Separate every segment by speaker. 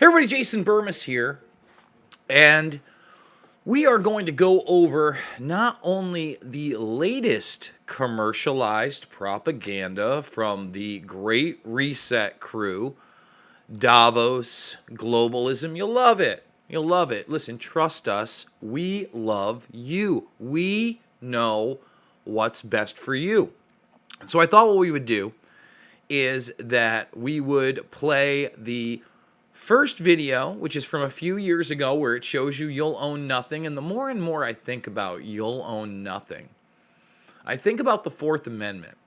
Speaker 1: Hey everybody, Jason Burmis here, and we are going to go over not only the latest commercialized propaganda from the Great Reset crew, Davos, globalism. You'll love it. You'll love it. Listen, trust us. We love you. We know what's best for you. So I thought what we would do is that we would play the first video, which is from a few years ago, where it shows you'll own nothing. And the more and more I think about you'll own nothing, I think about the Fourth Amendment.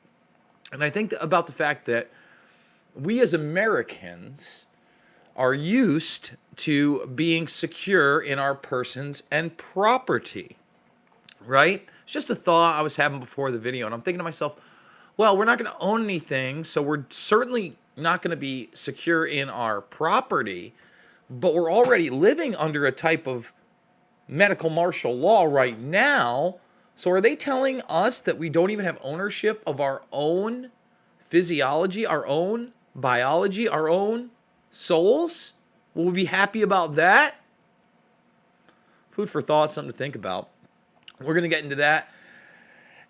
Speaker 1: And I think about the fact that we as Americans are used to being secure in our persons and property, right? It's just a thought I was having before the video. And I'm thinking to myself, well, we're not going to own anything, so we're certainly not going to be secure in our property, but we're already living under a type of medical martial law right now. So are they telling us that we don't even have ownership of our own physiology, our own biology, our own souls? Will we be happy about that? Food for thought, something to think about. We're going to get into that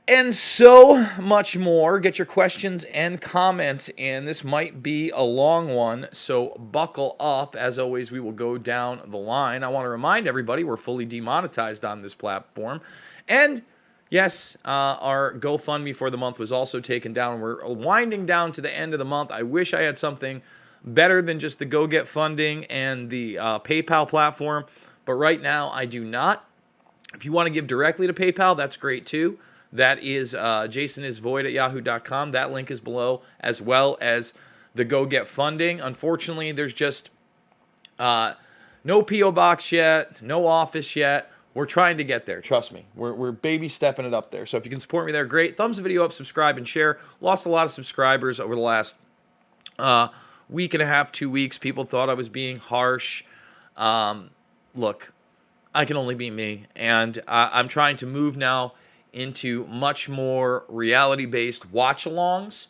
Speaker 1: and so much more. Get your questions and comments in. This might be a long one, so buckle up. As always, we will go down the line. I want to remind everybody we're fully demonetized on this platform. And yes, our GoFundMe for the month was also taken down. We're winding down to the end of the month. I wish I had something better than just the Go Get Funding and the PayPal platform, but right now I do not. If you want to give directly to PayPal, that's great too. That is jasonisvoid@yahoo.com. That link is below, as well as the Go Get Funding. Unfortunately, there's just no P.O. box yet, no office yet. We're trying to get there. Trust me. We're baby stepping it up there. So if you can support me there, great. Thumbs the video up, subscribe, and share. Lost a lot of subscribers over the last week and a half, 2 weeks. People thought I was being harsh. Look, I can only be me. And I'm trying to move now into much more reality-based watch-alongs.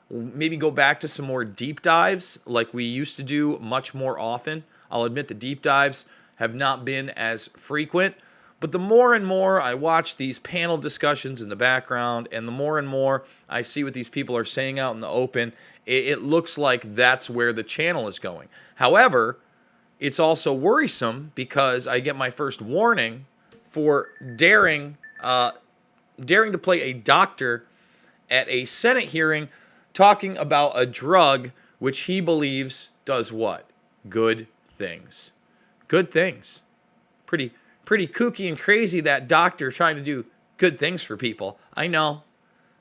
Speaker 1: Maybe go back to some more deep dives like we used to do much more often. I'll admit the deep dives have not been as frequent, but the more and more I watch these panel discussions in the background, and the more and more I see what these people are saying out in the open, it looks like that's where the channel is going. However, it's also worrisome because I get my first warning for daring to play a doctor at a Senate hearing talking about a drug which he believes does what? Good things. Good things. Pretty kooky and crazy, that doctor trying to do good things for people. I know.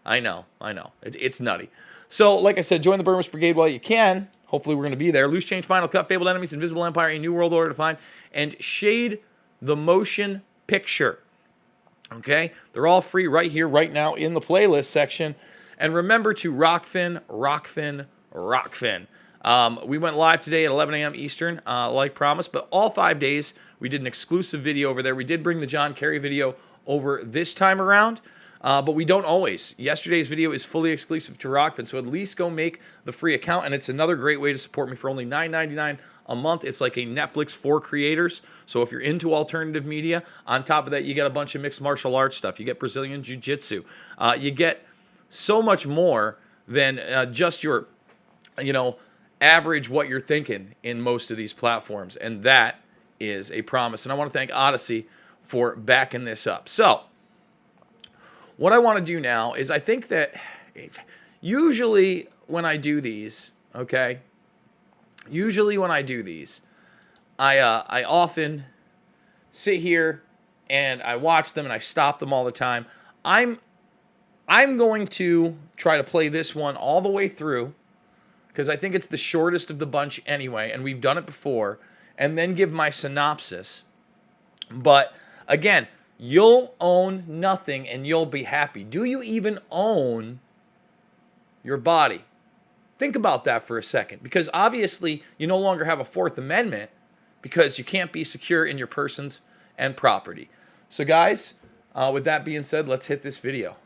Speaker 1: It's nutty. So, like I said, join the Burmis Brigade while you can. Hopefully we're going to be there. Loose Change, Final Cut, Fabled Enemies, Invisible Empire, A New World Order to Find, and Shade the Motion Picture. Okay? They're all free right here, right now in the playlist section. And remember to Rockfin. We went live today at 11 a.m. Eastern, like promised. But all 5 days, we did an exclusive video over there. We did bring the John Kerry video over this time around, but we don't always. Yesterday's video is fully exclusive to Rockfin, so at least go make the free account. And it's another great way to support me for only $9.99 a month. It's like a Netflix for creators. So if you're into alternative media, on top of that, you get a bunch of mixed martial arts stuff. You get Brazilian Jiu-Jitsu. You get so much more than just your, average what you're thinking in most of these platforms. And that is a promise. And I want to thank Odyssey for backing this up. So what I want to do now is, I think that usually when I do these, okay, I often sit here and I watch them and I stop them all the time. I'm going to try to play this one all the way through because I think it's the shortest of the bunch anyway, and we've done it before, and then give my synopsis. But again, you'll own nothing and you'll be happy. Do you even own your body? Think about that for a second, because obviously you no longer have a Fourth Amendment because you can't be secure in your persons and property. So guys, with that being said, let's hit this video.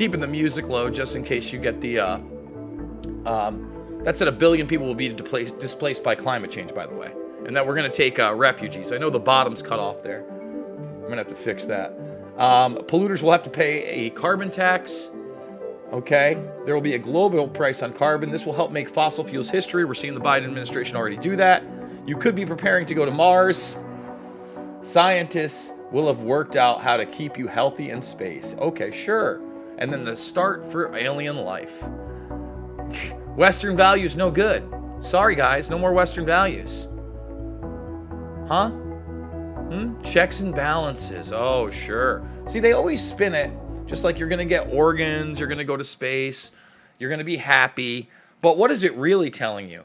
Speaker 1: keeping the music low just in case you get the, that said a billion people will be displaced by climate change, by the way. And that we're going to take refugees. I know the bottom's cut off there. I'm going to have to fix that. Polluters will have to pay a carbon tax. Okay, there will be a global price on carbon. This will help make fossil fuels history. We're seeing the Biden administration already do that. You could be preparing to go to Mars. Scientists will have worked out how to keep you healthy in space. Okay, sure. And then the start for alien life. Western values no good. Sorry guys, no more Western values. Huh? Checks and balances. Oh, sure. See, they always spin it just like you're going to get organs, you're going to go to space, you're going to be happy. But what is it really telling you?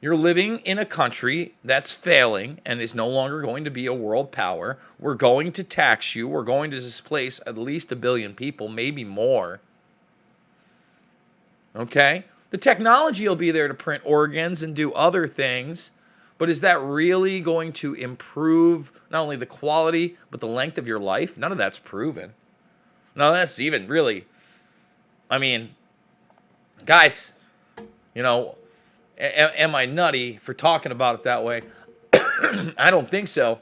Speaker 1: You're living in a country that's failing and is no longer going to be a world power. We're going to tax you. We're going to displace at least 1 billion people, maybe more. Okay? The technology will be there to print organs and do other things. But is that really going to improve not only the quality, but the length of your life? None of that's proven. No, that's even really, I mean, guys, you know, am I nutty for talking about it that way? I don't think so.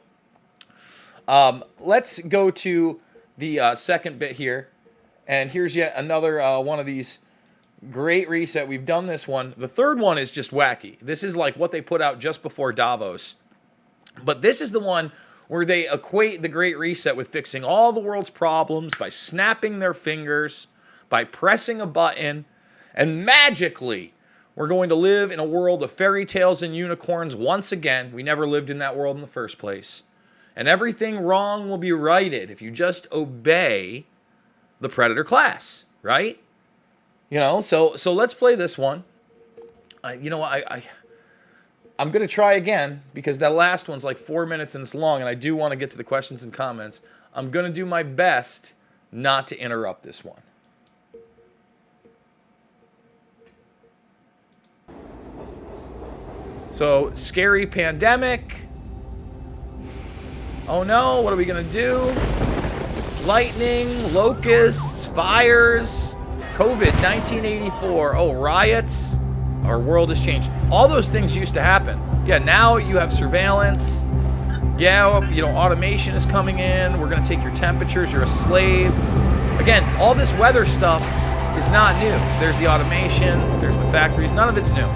Speaker 1: Let's go to the second bit here. And here's yet another one of these great reset. We've done this one. The third one is just wacky. This is like what they put out just before Davos. But this is the one where they equate the Great Reset with fixing all the world's problems by snapping their fingers, by pressing a button, and magically we're going to live in a world of fairy tales and unicorns once again. We never lived in that world in the first place. And everything wrong will be righted if you just obey the predator class, right? You know, so let's play this one. You know, I'm going to try again because that last one's like 4 minutes and it's long, and I do want to get to the questions and comments. I'm going to do my best not to interrupt this one. So, scary pandemic. Oh no, what are we going to do? Lightning, locusts, fires, COVID, 1984. Oh, riots. Our world has changed. All those things used to happen. Yeah, now you have surveillance. Yeah, you know, automation is coming in. We're going to take your temperatures. You're a slave. Again, all this weather stuff is not new. So there's the automation. There's the factories. None of it's new.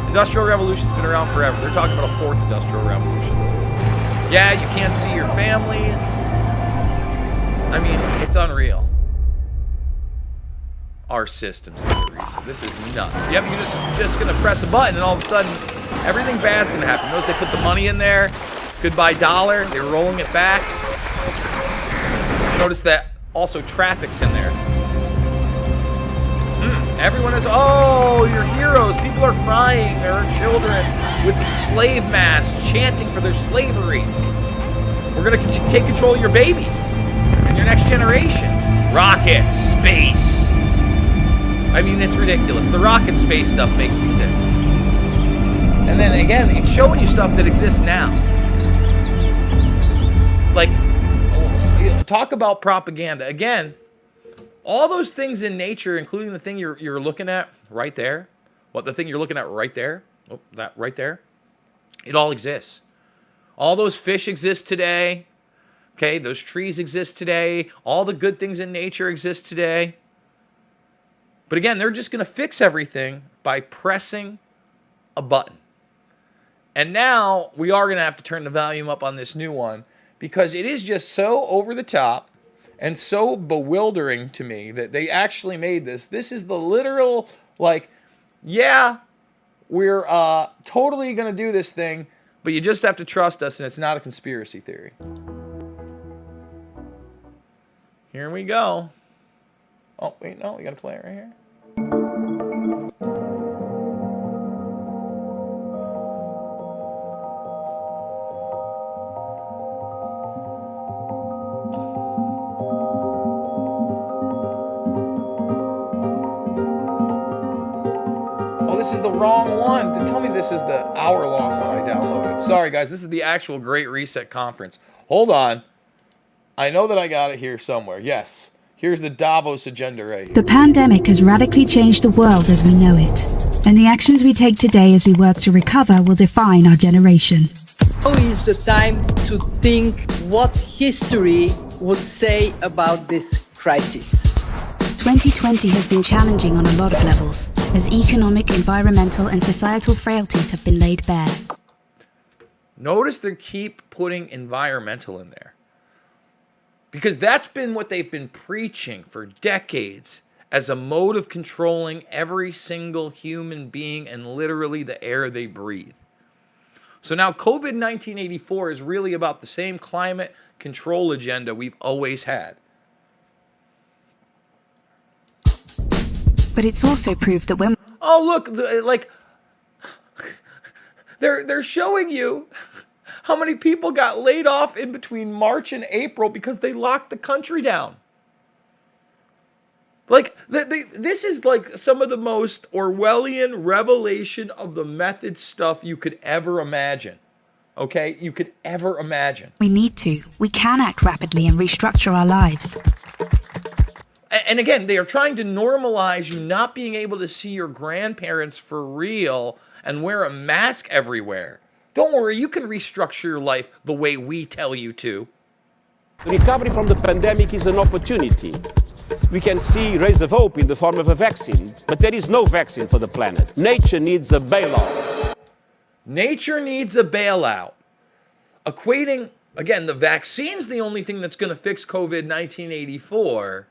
Speaker 1: Industrial Revolution's been around forever. They're talking about a fourth Industrial Revolution. Yeah, you can't see your families. I mean, it's unreal. Our systems need a reset. This is nuts. Yep, you're just gonna press a button and all of a sudden everything bad's gonna happen. Notice they put the money in there. Goodbye dollar. They're rolling it back. Notice that also traffic's in there. Everyone is, oh, you're heroes. People are crying. There are children with slave masks chanting for their slavery. We're gonna take control of your babies and your next generation. Rockets, space. I mean, it's ridiculous. The rocket space stuff makes me sick. And then again, it's showing you stuff that exists now. Like, talk about propaganda. Again, all those things in nature, including the thing you're looking at right there, the thing you're looking at right there, that right there, it all exists. All those fish exist today. Okay, those trees exist today. All the good things in nature exist today. But again, they're just going to fix everything by pressing a button. And now we are going to have to turn the volume up on this new one because it is just so over the top and so bewildering to me that they actually made this. This is the literal, like, yeah, we're totally going to do this thing, but you just have to trust us, and it's not a conspiracy theory. Here we go. Oh, wait, no, we got to play it right here. Oh, this is the wrong one. Tell me this is the hour-long one I downloaded. Sorry, guys, this is the actual Great Reset Conference. Hold on. I know that I got it here somewhere. Yes. Here's the Davos agenda right here.
Speaker 2: The pandemic has radically changed the world as we know it, and the actions we take today as we work to recover will define our generation.
Speaker 3: Now is the time to think what history would say about this crisis.
Speaker 2: 2020 has been challenging on a lot of levels, as economic, environmental, and societal frailties have been laid bare.
Speaker 1: Notice they keep putting environmental in there, because that's been what they've been preaching for decades as a mode of controlling every single human being and literally the air they breathe. So now COVID-19 84 is really about the same climate control agenda we've always had.
Speaker 2: But it's also proved that when...
Speaker 1: Oh, look, like, they're showing you how many people got laid off in between March and April because they locked the country down. Like, this is like some of the most Orwellian revelation of the method stuff you could ever imagine. Okay? You could ever imagine.
Speaker 2: we need to, we can act rapidly and restructure our lives.
Speaker 1: And again, they are trying to normalize you not being able to see your grandparents for real and wear a mask everywhere. Don't worry, you can restructure your life the way we tell you to.
Speaker 4: Recovery from the pandemic is an opportunity. We can see rays of hope in the form of a vaccine, but there is no vaccine for the planet. Nature needs a bailout.
Speaker 1: Nature needs a bailout. Equating, again, the vaccine's the only thing that's going to fix COVID-19 84.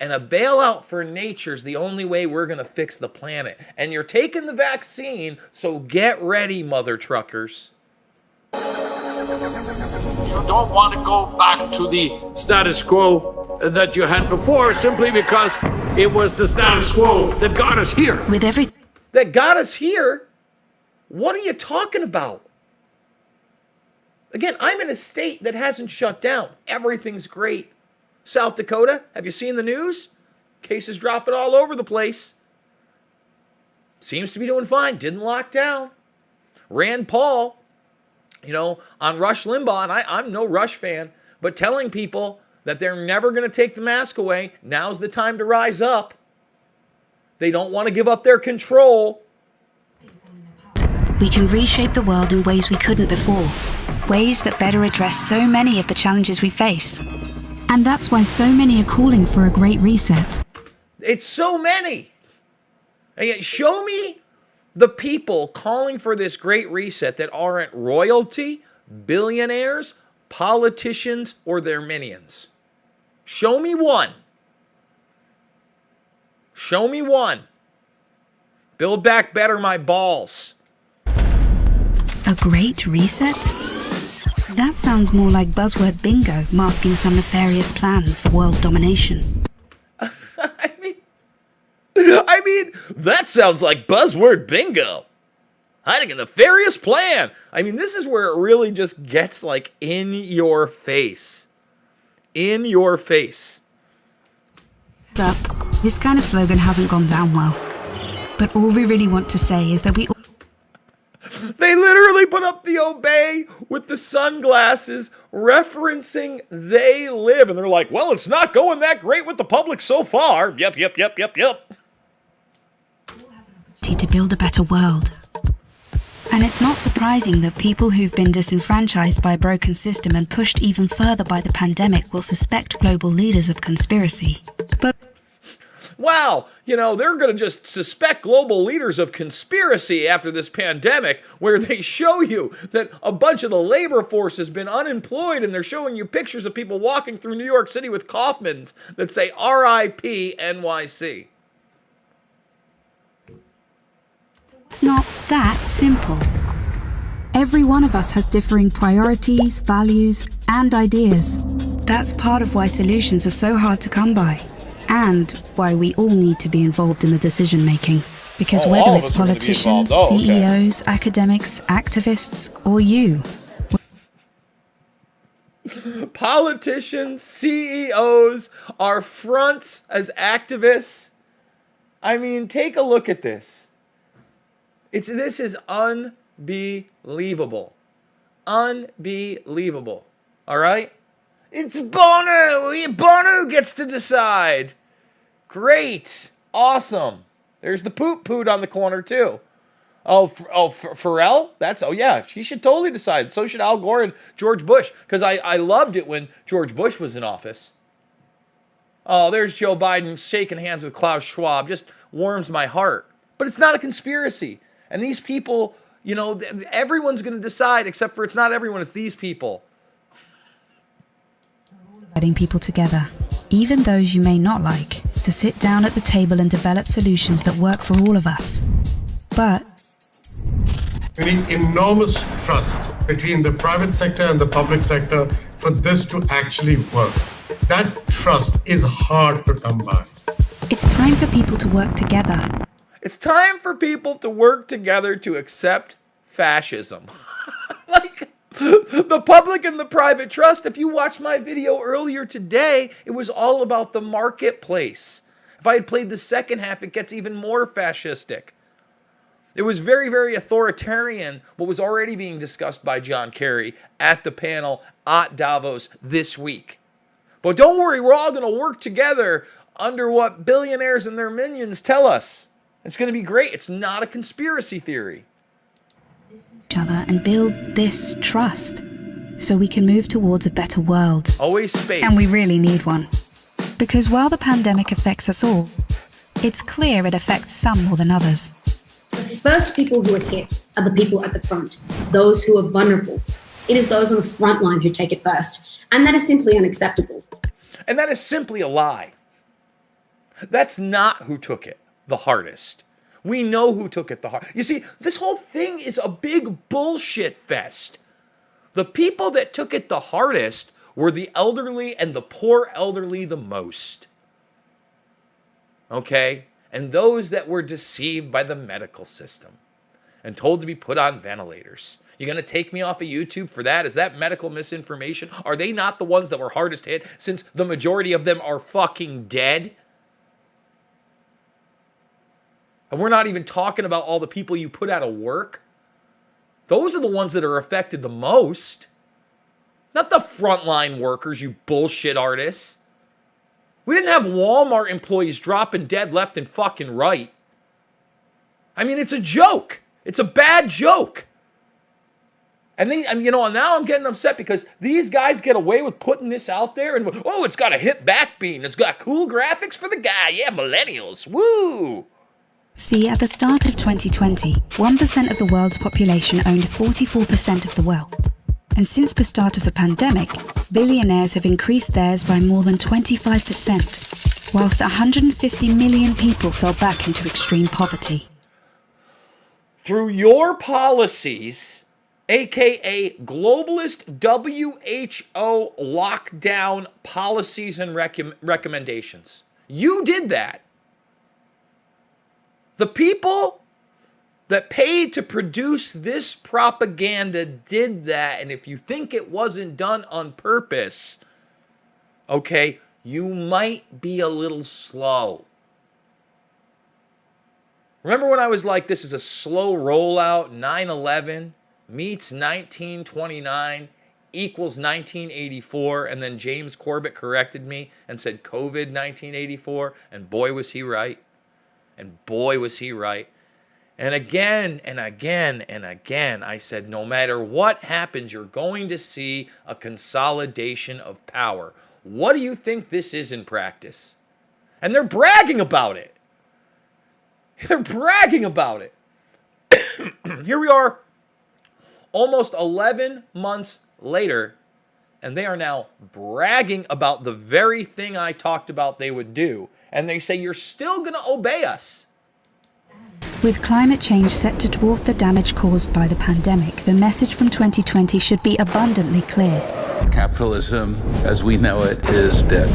Speaker 1: And a bailout for nature's the only way we're going to fix the planet. And you're taking the vaccine, so get ready, mother truckers.
Speaker 5: You don't want to go back to the status quo that you had before simply because it was the status quo that got us here.
Speaker 2: With everything
Speaker 1: That got us here? What are you talking about? Again, I'm in a state that hasn't shut down. Everything's great. South Dakota, have you seen the news? Cases dropping all over the place. Seems to be doing fine. Didn't lock down. Rand Paul, on Rush Limbaugh, and I'm no Rush fan, but telling people that they're never going to take the mask away, now's the time to rise up. They don't want to give up their control.
Speaker 2: we can reshape the world in ways we couldn't before, ways that better address so many of the challenges we face. And that's why so many are calling for a great reset.
Speaker 1: It's so many. And yet show me the people calling for this great reset that aren't royalty, billionaires, politicians, or their minions. Show me one. Show me one. Build back better my balls.
Speaker 2: A great reset? That sounds more like buzzword bingo masking some nefarious plan for world domination.
Speaker 1: I mean, that sounds like buzzword bingo. Hiding a nefarious plan. I mean, this is where it really just gets like in your face. In your face.
Speaker 2: Up, this kind of slogan hasn't gone down well. But all we really want to say is that we all...
Speaker 1: They literally put up the obey with the sunglasses referencing They Live. And they're like, well, it's not going that great with the public so far. Yep.
Speaker 2: to build a better world. And it's not surprising that people who've been disenfranchised by a broken system and pushed even further by the pandemic will suspect global leaders of conspiracy. But
Speaker 1: wow, they're going to just suspect global leaders of conspiracy after this pandemic, where they show you that a bunch of the labor force has been unemployed, and they're showing you pictures of people walking through New York City with Kaufmans that say RIP NYC.
Speaker 2: it's not that simple. Every one of us has differing priorities, values, and ideas. That's part of why solutions are so hard to come by, and why we all need to be involved in the decision making. Because whether it's politicians, CEOs, academics, activists, or you,
Speaker 1: politicians, CEOs are fronts as activists. I mean, take a look at this. This is unbelievable. Unbelievable. All right? It's Bono. Bono gets to decide. Great. Awesome. There's the poot on the corner, too. Pharrell? Yeah, he should totally decide. So should Al Gore and George Bush, because I loved it when George Bush was in office. Oh, there's Joe Biden shaking hands with Klaus Schwab. Just warms my heart. But it's not a conspiracy. And these people, everyone's going to decide, except for it's not everyone, it's these people.
Speaker 2: Getting people together, even those you may not like, to sit down at the table and develop solutions that work for all of us. But
Speaker 6: we need enormous trust between the private sector and the public sector for this to actually work. That trust is hard to come by.
Speaker 2: it's time for people to work together.
Speaker 1: It's time for people to work together to accept fascism. Like, the public and the private trust. If you watched my video earlier today, it was all about the marketplace. If I had played the second half, it gets even more fascistic. It was very, very authoritarian, what was already being discussed by John Kerry at the panel at Davos this week. But don't worry, we're all going to work together under what billionaires and their minions tell us. It's going to be great. It's not a conspiracy theory.
Speaker 2: Each other and build this trust so we can move towards a better world.
Speaker 1: Always space.
Speaker 2: And we really need one. Because while the pandemic affects us all, it's clear it affects some more than others.
Speaker 7: The first people who are hit are the people at the front, those who are vulnerable. It is those on the front line who take it first. And that is simply unacceptable.
Speaker 1: And that is simply a lie. That's not who took it the hardest. We know who took it the hardest. You see, this whole thing is a big bullshit fest. The people that took it the hardest were the elderly and the poor elderly the most. Okay? And those that were deceived by the medical system and told to be put on ventilators. You're going to take me off of YouTube for that? Is that medical misinformation? Are they not the ones that were hardest hit, since the majority of them are fucking dead? And we're not even talking about all the people you put out of work. Those are the ones that are affected the most. Not the frontline workers, you bullshit artists. We didn't have Walmart employees dropping dead left and fucking right. I mean, it's a joke. It's a bad joke. And then, now I'm getting upset because these guys get away with putting this out there and, it's got a hip back beam. It's got cool graphics for the guy. Yeah, millennials. Woo!
Speaker 2: See, at the start of 2020, 1% of the world's population owned 44% of the wealth. And since the start of the pandemic, billionaires have increased theirs by more than 25%, whilst 150 million people fell back into extreme poverty.
Speaker 1: Through your policies, aka globalist WHO lockdown policies and recommendations, you did that. The people that paid to produce this propaganda did that, and if you think it wasn't done on purpose, okay, you might be a little slow. Remember when I was like, this is a slow rollout, 9/11 meets 1929 equals 1984, and then James Corbett corrected me and said COVID 1984, and boy was he right. And boy was he right. And again and again and again, I said, no matter what happens, you're going to see a consolidation of power. What do you think this is in practice? And they're bragging about it. They're bragging about it. Here we are, almost 11 months later, and they are now bragging about the very thing I talked about they would do. And they say, you're still going to obey us.
Speaker 2: With climate change set to dwarf the damage caused by the pandemic, the message from 2020 should be abundantly clear.
Speaker 8: Capitalism, as we know it, is dead.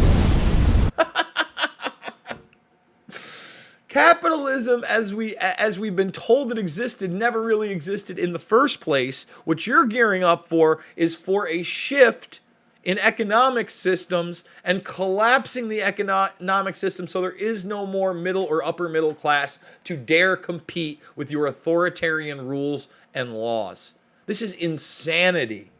Speaker 1: Capitalism, as we've been told it existed, never really existed in the first place. What you're gearing up for is for a shift in economic systems and collapsing the economic system so there is no more middle or upper middle class to dare compete with your authoritarian rules and laws. This is insanity.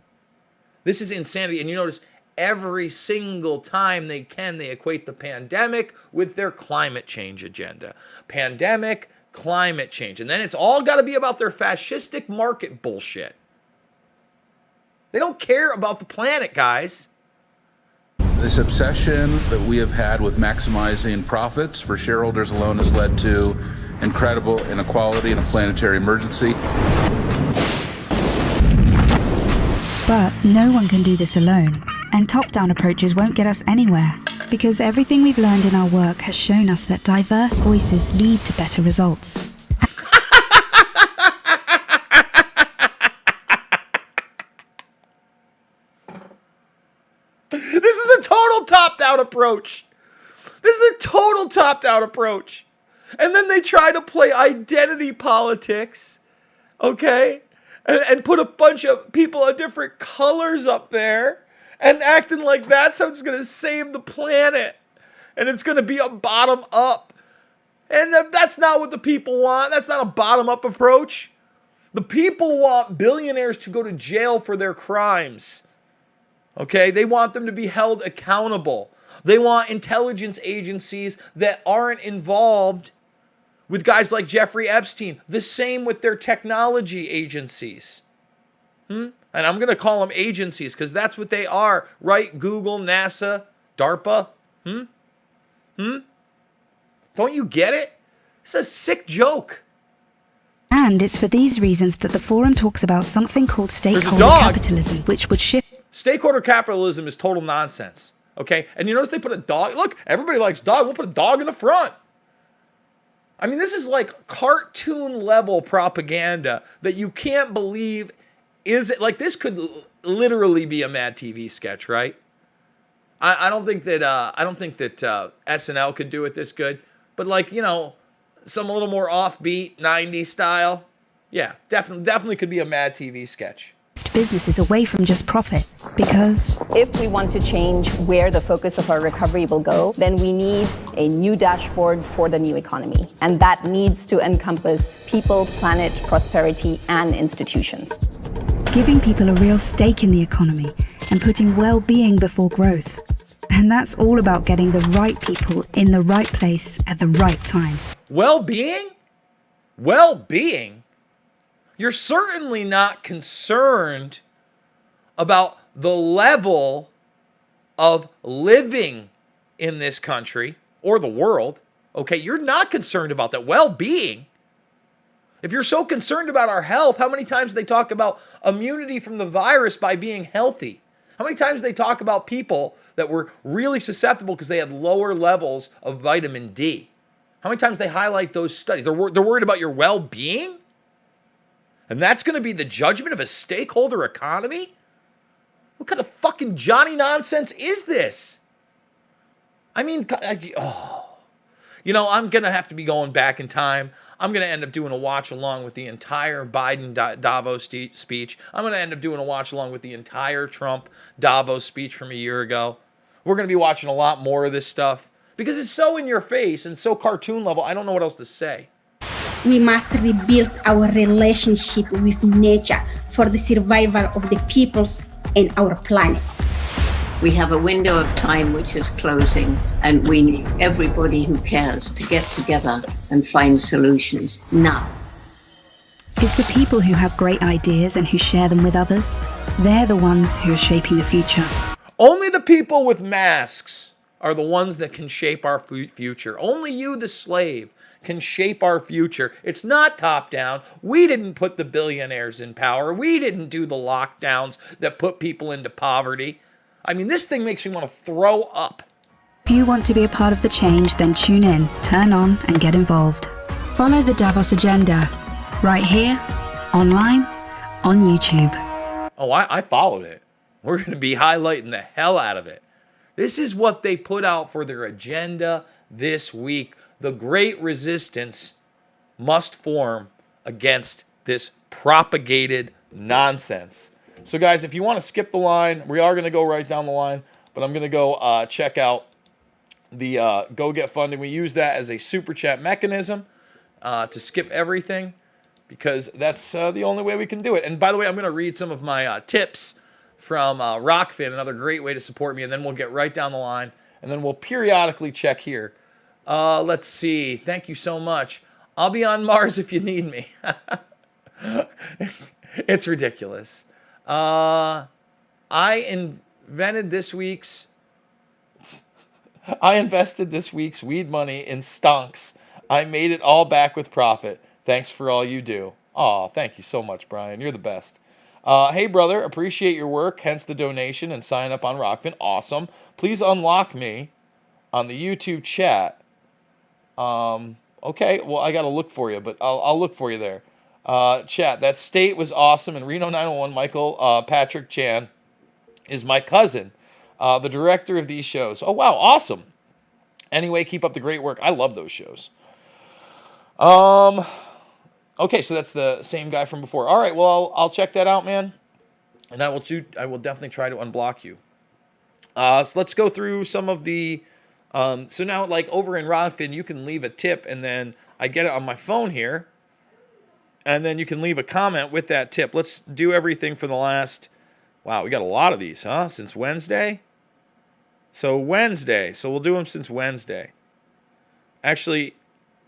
Speaker 1: This is insanity. And you notice every single time they can, they equate the pandemic with their climate change agenda. Pandemic, climate change. And then it's all got to be about their fascistic market bullshit. They don't care about the planet, guys.
Speaker 8: This obsession that we have had with maximizing profits for shareholders alone has led to incredible inequality and a planetary emergency.
Speaker 2: But no one can do this alone, and top-down approaches won't get us anywhere, because everything we've learned in our work has shown us that diverse voices lead to better results.
Speaker 1: This is a total top-down approach. This is a total top-down approach. And then they try to play identity politics, okay? And put a bunch of people of different colors up there and acting like that's how it's going to save the planet. And it's going to be a bottom up. And that's not what the people want. That's not a bottom up approach. The people want billionaires to go to jail for their crimes. Okay? They want them to be held accountable. They want intelligence agencies that aren't involved with guys like Jeffrey Epstein. The same with their technology agencies. And I'm going to call them agencies because that's what they are, right? Google, NASA, DARPA. Don't you get it? It's a sick joke.
Speaker 2: And it's for these reasons that the forum talks about something called stakeholder capitalism, which would shift.
Speaker 1: Stakeholder capitalism is total nonsense. Okay? And you notice they put a dog. Look, everybody likes dog. We'll put a dog in the front. I mean, this is like cartoon level propaganda that you can't believe. Is it like this could literally be a Mad TV sketch, right? I don't think that SNL could do it this good, but like, you know, some a little more offbeat 90s style. Yeah, definitely could be a Mad TV sketch.
Speaker 2: Businesses away from just profit, because
Speaker 9: if we want to change where the focus of our recovery will go, then we need a new dashboard for the new economy. And that needs to encompass people, planet, prosperity, and institutions.
Speaker 2: Giving people a real stake in the economy and putting well-being before growth. And that's all about getting the right people in the right place at the right time.
Speaker 1: Well-being? Well-being? You're certainly not concerned about the level of living in this country or the world. Okay, you're not concerned about that. Well-being. If you're so concerned about our health, how many times do they talk about immunity from the virus by being healthy? How many times do they talk about people that were really susceptible because they had lower levels of vitamin D? How many times they highlight those studies? They're worried about your well-being? And that's going to be the judgment of a stakeholder economy? What kind of fucking Johnny nonsense is this? I mean, you know, I'm going to have to be going back in time. I'm going to end up doing a watch along with the entire Biden Davos speech. I'm going to end up doing a watch along with the entire Trump Davos speech from a year ago. We're going to be watching a lot more of this stuff because it's so in your face and so cartoon level. I don't know what else to say.
Speaker 10: We must rebuild our relationship with nature for the survival of the peoples and our planet.
Speaker 11: We have a window of time which is closing, and we need everybody who cares to get together and find solutions now.
Speaker 2: It's the people who have great ideas and who share them with others. They're the ones who are shaping the future.
Speaker 1: Only the people with masks are the ones that can shape our future. Only you, the slave, can shape our future. It's not top down. We didn't put the billionaires in power. We didn't do the lockdowns that put people into poverty. I mean, this thing makes me want to throw up.
Speaker 2: If you want to be a part of the change, then tune in, turn on, and get involved. Follow the Davos Agenda, right here, online, on YouTube.
Speaker 1: Oh, I followed it. We're going to be highlighting the hell out of it. This is what they put out for their agenda this week. The great resistance must form against this propagated nonsense. So guys, if you want to skip the line, we are going to go right down the line, but I'm going to go check out the Go Get Funding. We use that as a super chat mechanism to skip everything because that's the only way we can do it. And by the way, I'm going to read some of my tips from Rockfin, another great way to support me. And then we'll get right down the line. And then we'll periodically check here. Let's see. Thank you so much. I'll be on Mars if you need me. It's ridiculous. I invested this week's weed money in stonks. I made it all back with profit. Thanks for all you do. Aw, thank you so much, Brian. You're the best. Hey, brother, appreciate your work, hence the donation, and sign up on Rockfin. Awesome. Please unlock me on the YouTube chat. Okay, well, I got to look for you, but I'll look for you there. Chat, that state was awesome, and Reno 911, Michael Patrick Chan is my cousin, the director of these shows. Oh, wow, awesome. Anyway, keep up the great work. I love those shows. Okay, so that's the same guy from before. All right, well, I'll check that out, man. And I will definitely try to unblock you. So let's go through some of the... so now, like, over in Rockfin, you can leave a tip, and then I get it on my phone here. And then you can leave a comment with that tip. Let's do everything for the last... Wow, we got a lot of these, huh? Since Wednesday? So Wednesday. So we'll do them since Wednesday. Actually,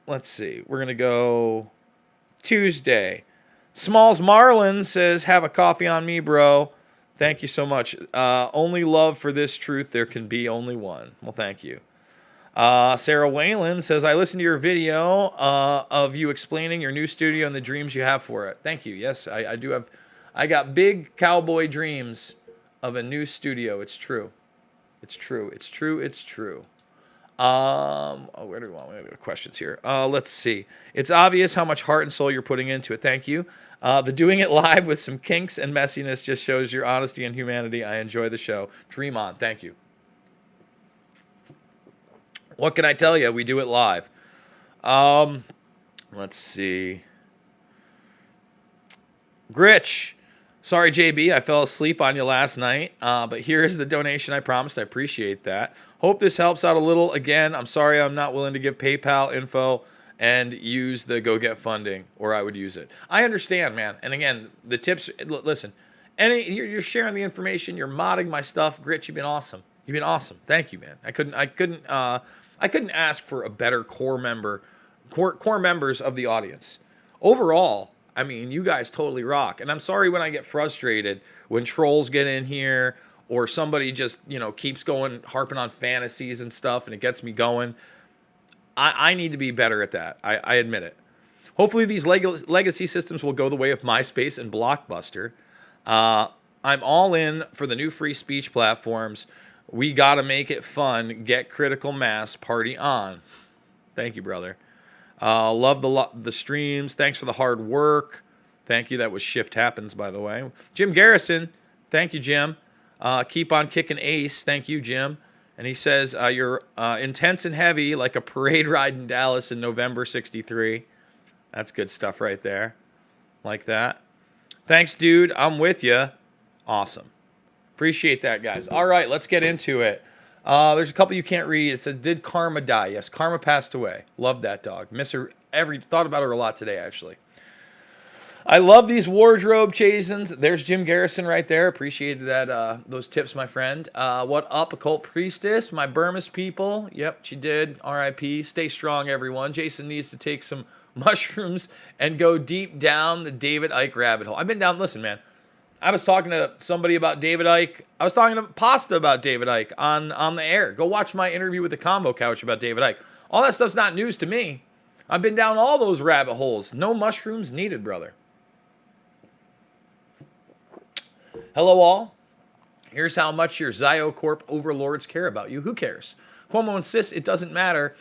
Speaker 1: let's see. We're going to go Tuesday. Smalls Marlin says, have a coffee on me, bro. Thank you so much. Only love for this truth. There can be only one. Well, thank you. Sarah Whalen says, I listened to your video of you explaining your new studio and the dreams you have for it. Thank you. Yes, I do have. I got big cowboy dreams of a new studio. It's true. It's true. It's true. It's true. Where do we want? We have questions here. Let's see. It's obvious how much heart and soul you're putting into it. Thank you. The doing it live with some kinks and messiness just shows your honesty and humanity. I enjoy the show. Dream on. Thank you. What can I tell you? We do it live. Let's see. Gritch. Sorry, JB, I fell asleep on you last night, but here is the donation I promised. I appreciate that. Hope this helps out a little. Again, I'm sorry I'm not willing to give PayPal info and use the Go Get Funding, or I would use it. I understand, man. And again, the tips, listen, you're sharing the information, you're modding my stuff. Gritch, you've been awesome. You've been awesome. Thank you, man. I couldn't ask for a better core members of the audience. Overall, I mean, you guys totally rock. And I'm sorry when I get frustrated when trolls get in here or somebody just, keeps harping on fantasies and stuff, and it gets me going. I need to be better at that. I admit it. Hopefully these legacy systems will go the way of MySpace and Blockbuster. I'm all in for the new free speech platforms. We got to make it fun. Get critical mass. Party on. Thank you, brother. Love the streams. Thanks for the hard work. Thank you. That was Shift Happens, by the way. Jim Garrison. Thank you, Jim. Keep on kicking ace. Thank you, Jim. And he says, you're intense and heavy like a parade ride in Dallas in November 63. That's good stuff right there. Like that. Thanks, dude. I'm with you. Awesome. Appreciate that, guys. All right, let's get into it. There's a couple you can't read. It says, did Karma die? Yes, Karma passed away. Love that dog. Miss her thought about her a lot today, actually. I love these wardrobe chasins. There's Jim Garrison right there. Appreciated that those tips, my friend. What up, Occult Priestess? My Burmese people. Yep, she did. R.I.P. Stay strong, everyone. Jason needs to take some mushrooms and go deep down the David Icke rabbit hole. I've been down. Listen, man. I was talking to somebody about David Icke. I was talking to Pasta about David Icke on the air. Go watch my interview with the Combo Couch about David Icke. All that stuff's not news to me. I've been down all those rabbit holes. No mushrooms needed, brother. Hello, all. Here's how much your ZioCorp overlords care about you. Who cares? Cuomo insists it doesn't matter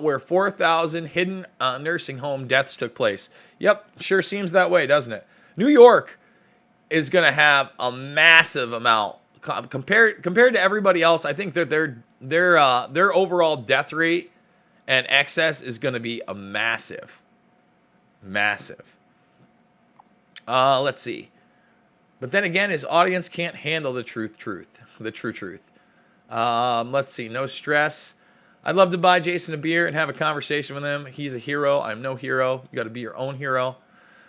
Speaker 1: where 4,000 hidden nursing home deaths took place. Yep, sure seems that way, doesn't it? New York is going to have a massive amount compared to everybody else. I think that their overall death rate and excess is going to be a massive. Let's see. But then again, his audience can't handle the true truth. Let's see. No stress. I'd love to buy Jason a beer and have a conversation with him. He's a hero. I'm no hero. You got to be your own hero.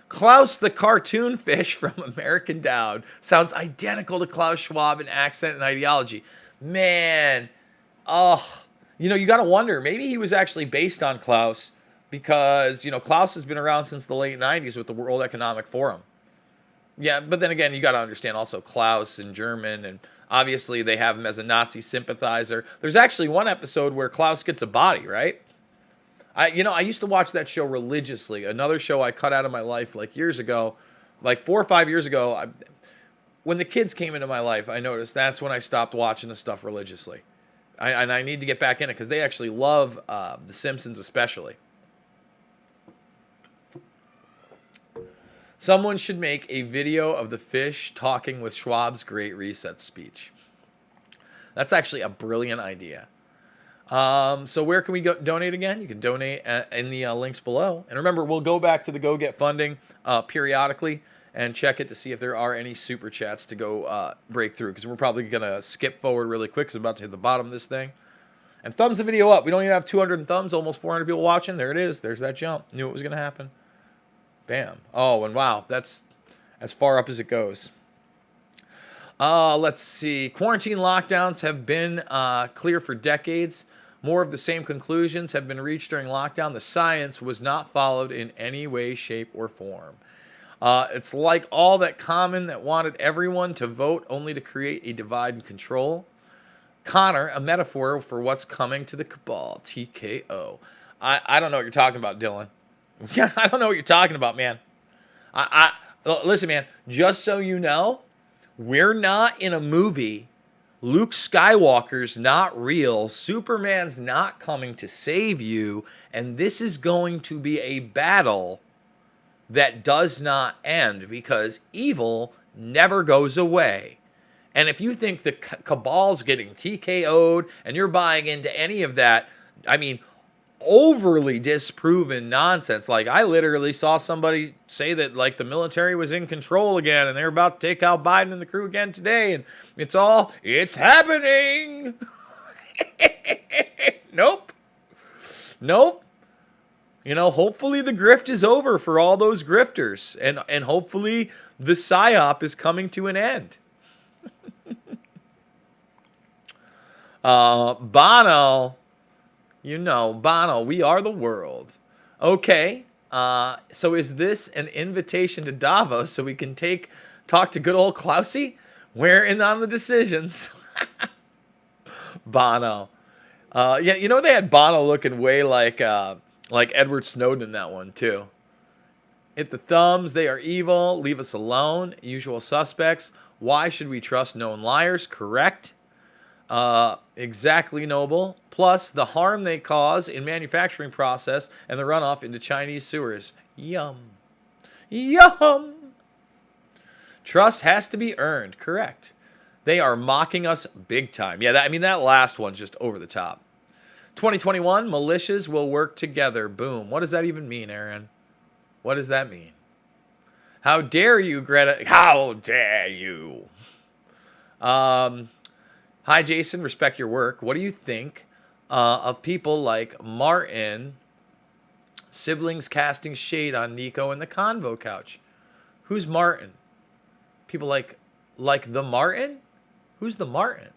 Speaker 1: Klaus the cartoon fish from American Dad sounds identical to Klaus Schwab in accent and ideology. Man, you got to wonder, maybe he was actually based on Klaus because, Klaus has been around since the late 90s with the World Economic Forum. Yeah, but then again, you got to understand also Klaus in German, and obviously they have him as a Nazi sympathizer. There's actually one episode where Klaus gets a body, right? I used to watch that show religiously. Another show I cut out of my life like years ago, like 4 or 5 years ago. When the kids came into my life, I noticed that's when I stopped watching the stuff religiously. I need to get back in it because they actually love The Simpsons especially. Someone should make a video of the fish talking with Schwab's Great Reset speech. That's actually a brilliant idea. So where can we go donate again? You can donate in the links below. And remember, we'll go back to the Go Get Funding periodically and check it to see if there are any super chats to go break through, because we're probably going to skip forward really quick because I'm about to hit the bottom of this thing. And thumbs the video up. We don't even have 200 thumbs, almost 400 people watching. There it is. There's that jump. Knew it was going to happen. Bam. Oh, and wow, that's as far up as it goes. Let's see. Quarantine lockdowns have been clear for decades. More of the same conclusions have been reached during lockdown. The science was not followed in any way, shape, or form. It's like all that common that wanted everyone to vote only to create a divide and control. Connor, a metaphor for what's coming to the cabal. TKO. I don't know what you're talking about, Dylan. I don't know what you're talking about, man. Listen, man, just so you know, we're not in a movie. Luke Skywalker's not real. Superman's not coming to save you. And this is going to be a battle that does not end because evil never goes away. And if you think the cabal's getting TKO'd and you're buying into any of that, I mean, overly disproven nonsense. Like, I literally saw somebody say that, like, the military was in control again and they're about to take out Biden and the crew again today, and it's happening. Nope. Hopefully the grift is over for all those grifters, and hopefully the psyop is coming to an end. Bono, Bono, we are the world. Okay, so is this an invitation to Davos so we can talk to good old Klausy? We're in on the decisions. Bono. Yeah, they had Bono looking way like Edward Snowden in that one, too. Hit the thumbs. They are evil. Leave us alone. Usual suspects. Why should we trust known liars? Correct. Exactly, Noble. Plus the harm they cause in manufacturing process and the runoff into Chinese sewers. Yum. Yum. Trust has to be earned. Correct. They are mocking us big time. Yeah, that last one's just over the top. 2021, militias will work together. Boom. What does that even mean, Aaron? What does that mean? How dare you, Greta? How dare you? Hi, Jason. Respect your work. What do you think of people like Martin, siblings casting shade on Nico and the Convo Couch? Who's Martin? People like the Martin? Who's the Martin?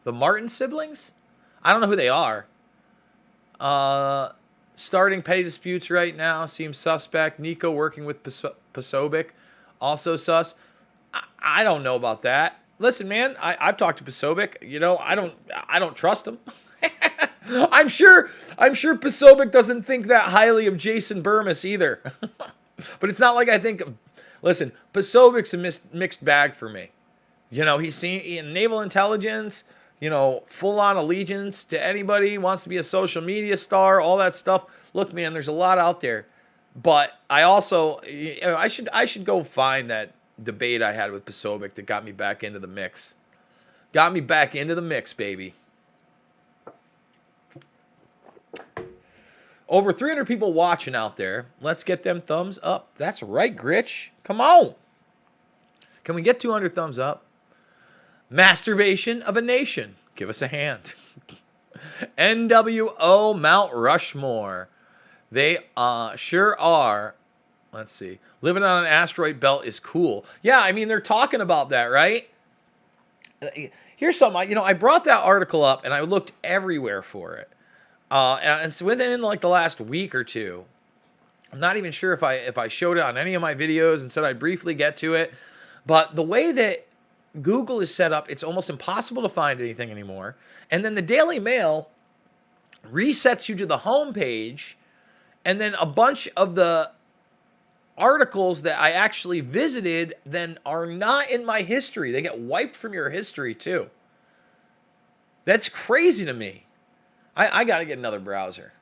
Speaker 1: The Martin siblings? I don't know who they are. Starting petty disputes right now seems suspect. Nico working with Posobiec, also sus. I don't know about that. Listen, man, I've talked to Posobiec. I don't trust him. I'm sure Posobiec doesn't think that highly of Jason Burmis either. But it's not like I think. Listen, Posobiec's a mixed bag for me. He's seen in naval intelligence. Full on allegiance to anybody, wants to be a social media star, all that stuff. Look, man, there's a lot out there. But I also, I should go find that debate I had with Posobiec that got me back into the mix. Got me back into the mix, baby. Over 300 people watching out there. Let's get them thumbs up. That's right, Gritch. Come on. Can we get 200 thumbs up? Masturbation of a nation. Give us a hand. NWO Mount Rushmore. They sure are Let's see. Living on an asteroid belt is cool. Yeah, I mean, they're talking about that, right? Here's something. I brought that article up, and I looked everywhere for it. And so within like the last week or two, I'm not even sure if I showed it on any of my videos and said I'd briefly get to it. But the way that Google is set up, it's almost impossible to find anything anymore. And then the Daily Mail resets you to the home page, and then a bunch of the articles that I actually visited then are not in my history. They get wiped from your history too. That's crazy to me. I got to get another browser.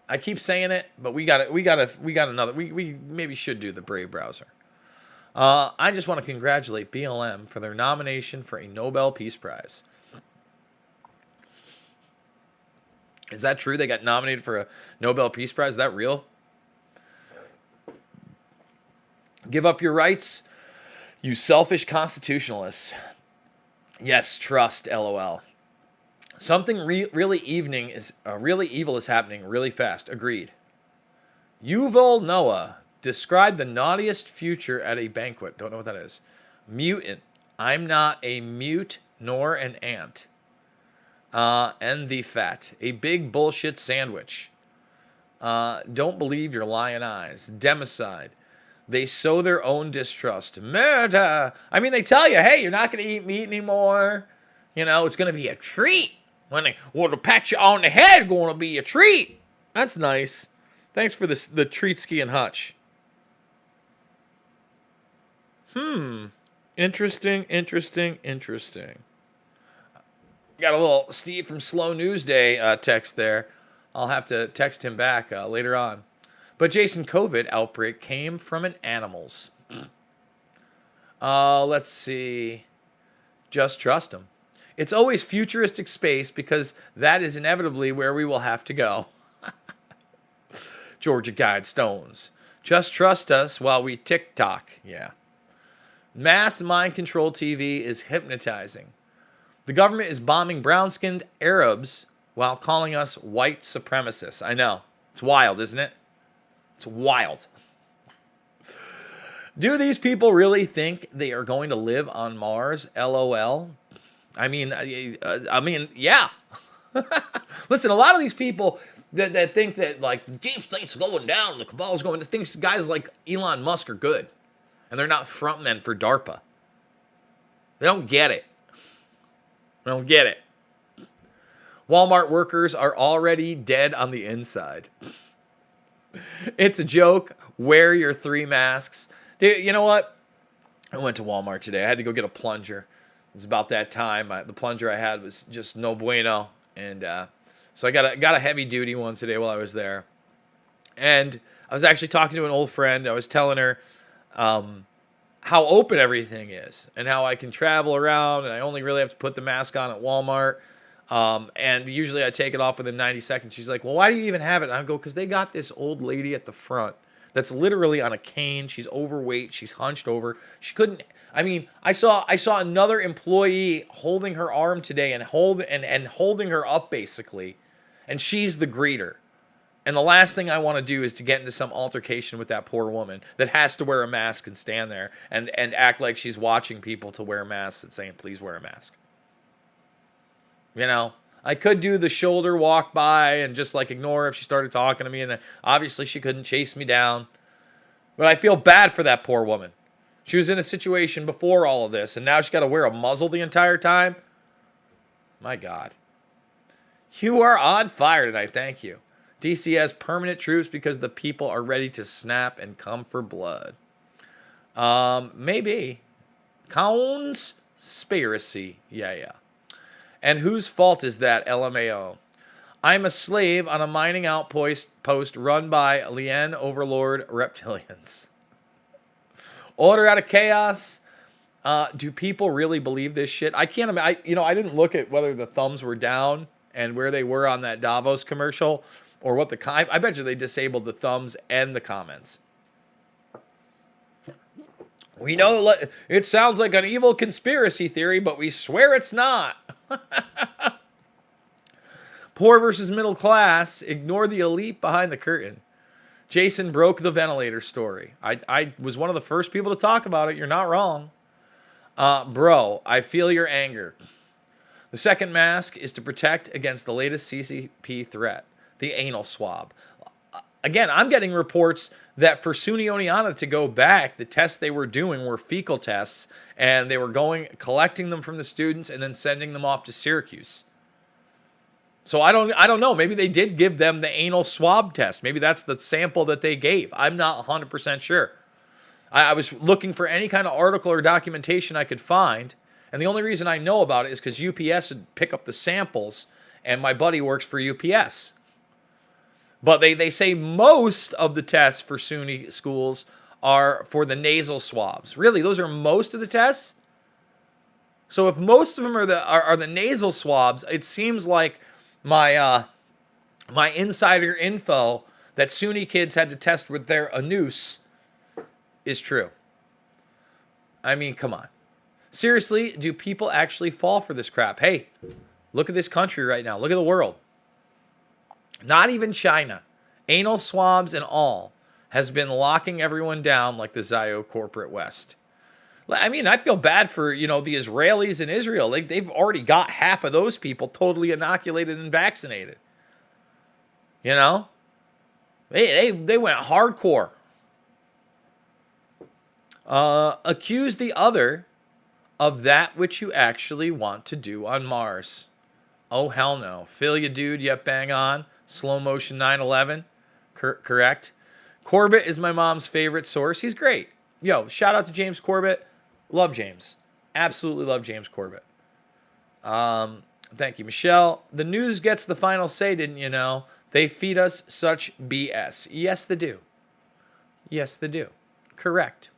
Speaker 1: I keep saying it, but we got another. We maybe should do the Brave browser. I just want to congratulate BLM for their nomination for a Nobel Peace Prize. Is that true? They got nominated for a Nobel Peace Prize? Is that real? Give up your rights, you selfish constitutionalists. Yes, trust, LOL. Something really evil is happening really fast. Agreed. Yuval Noah described the naughtiest future at a banquet. Don't know what that is. Mutant. I'm not a mute nor an ant. And the fat. A big bullshit sandwich. Don't believe your lying eyes. Democide. They sow their own distrust. Murder. I mean, they tell you, hey, you're not going to eat meat anymore. It's going to be a treat. When they want to pat you on the head, going to be a treat. That's nice. Thanks for this, the Treatsky and Hutch. Interesting. Got a little Steve from Slow News Day text there. I'll have to text him back later on. But Jason, COVID outbreak came from an animals. Let's see. Just trust him. It's always futuristic space because that is inevitably where we will have to go. Georgia Guidestones. Just trust us while we tick-tock. Yeah. Mass mind control TV is hypnotizing. The government is bombing brown-skinned Arabs while calling us white supremacists. I know. It's wild, isn't it? It's wild. Do these people really think they are going to live on Mars? LOL. I mean, yeah. Listen, a lot of these people that think that like the deep state's going down, the cabal's going to think guys like Elon Musk are good, and they're not frontmen for DARPA. They don't get it. Walmart workers are already dead on the inside. It's a joke. Wear your 3 masks. Dude, you know what? I went to Walmart today. I had to go get a plunger. It was about that time. The plunger I had was just no bueno. And so I got a heavy duty one today while I was there. And I was actually talking to an old friend. I was telling her how open everything is and how I can travel around and I only really have to put the mask on at Walmart. And usually I take it off within 90 seconds. She's like, well, why do you even have it? And I go, because they got this old lady at the front that's literally on a cane. She's overweight. She's hunched over. She couldn't. I mean, I saw another employee holding her arm today and holding her up basically, and she's the greeter. And the last thing I want to do is to get into some altercation with that poor woman that has to wear a mask and stand there and act like she's watching people to wear masks and saying, please wear a mask. I could do the shoulder walk by and just like ignore her if she started talking to me, and obviously she couldn't chase me down. But I feel bad for that poor woman. She was in a situation before all of this, and now she's got to wear a muzzle the entire time. My God. You are on fire tonight. Thank you. DC has permanent troops because the people are ready to snap and come for blood. Maybe. Conspiracy. Yeah. And whose fault is that, LMAO? I'm a slave on a mining outpost run by Lien Overlord reptilians. Order out of chaos. Do people really believe this shit? I can't imagine. I didn't look at whether the thumbs were down and where they were on that Davos commercial or what I bet you they disabled the thumbs and the comments. We know it sounds like an evil conspiracy theory, but we swear it's not. Poor versus middle class. Ignore the elite behind the curtain. Jason broke the ventilator story. I was one of the first people to talk about it. You're not wrong. Bro, I feel your anger. The second mask is to protect against the latest CCP threat, the anal swab. Again, I'm getting reports that for SUNY Oneonta to go back, the tests they were doing were fecal tests, and they were collecting them from the students and then sending them off to Syracuse. So I don't know. Maybe they did give them the anal swab test. Maybe that's the sample that they gave. I'm not 100% sure. I was looking for any kind of article or documentation I could find, and the only reason I know about it is because UPS would pick up the samples, and my buddy works for UPS. But they say most of the tests for SUNY schools are for the nasal swabs. Really, those are most of the tests? So if most of them are the nasal swabs, it seems like my insider info that SUNY kids had to test with their anus is true. I mean, come on. Seriously, do people actually fall for this crap? Hey, look at this country right now. Look at the world. Not even China. Anal swabs and all has been locking everyone down like the Zio corporate West. I mean, I feel bad for, the Israelis in Israel. They've already got half of those people totally inoculated and vaccinated. They went hardcore. Accuse the other of that which you actually want to do on Mars. Oh, hell no. Feel ya, dude. Yep, bang on. Slow motion 9/11. Correct. Corbett is my mom's favorite source. He's great. Yo, shout out to James Corbett. Love James. Absolutely love James Corbett. Thank you, Michelle. The news gets the final say, didn't you know? They feed us such BS. Yes, they do. Yes, they do. Correct.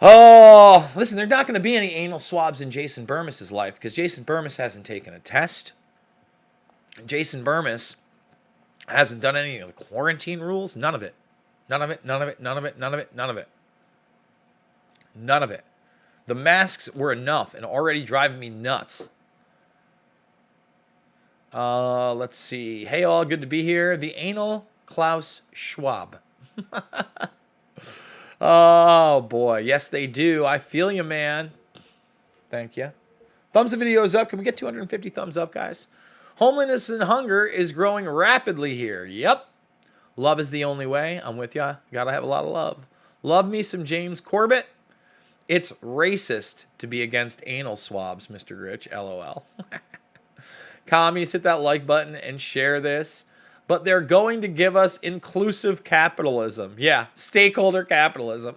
Speaker 1: Oh, listen, there's not going to be any anal swabs in Jason Burmis' life because Jason Burmis hasn't taken a test. Jason Burmis hasn't done any of the quarantine rules. None of it. None of it. None of it. None of it. None of it. None of it. None of it. The masks were enough and already driving me nuts. Let's see. Hey, all. Good to be here. The anal Klaus Schwab. Oh, boy. Yes, they do. I feel you, man. Thank you. Thumbs the videos up. Can we get 250 thumbs up, guys? Homelessness and hunger is growing rapidly here. Yep. Love is the only way. I'm with ya. Gotta have a lot of love. Love me some James Corbett. It's racist to be against anal swabs, Mr. Rich. LOL. Commies, hit that like button and share this. But they're going to give us inclusive capitalism. Yeah, stakeholder capitalism.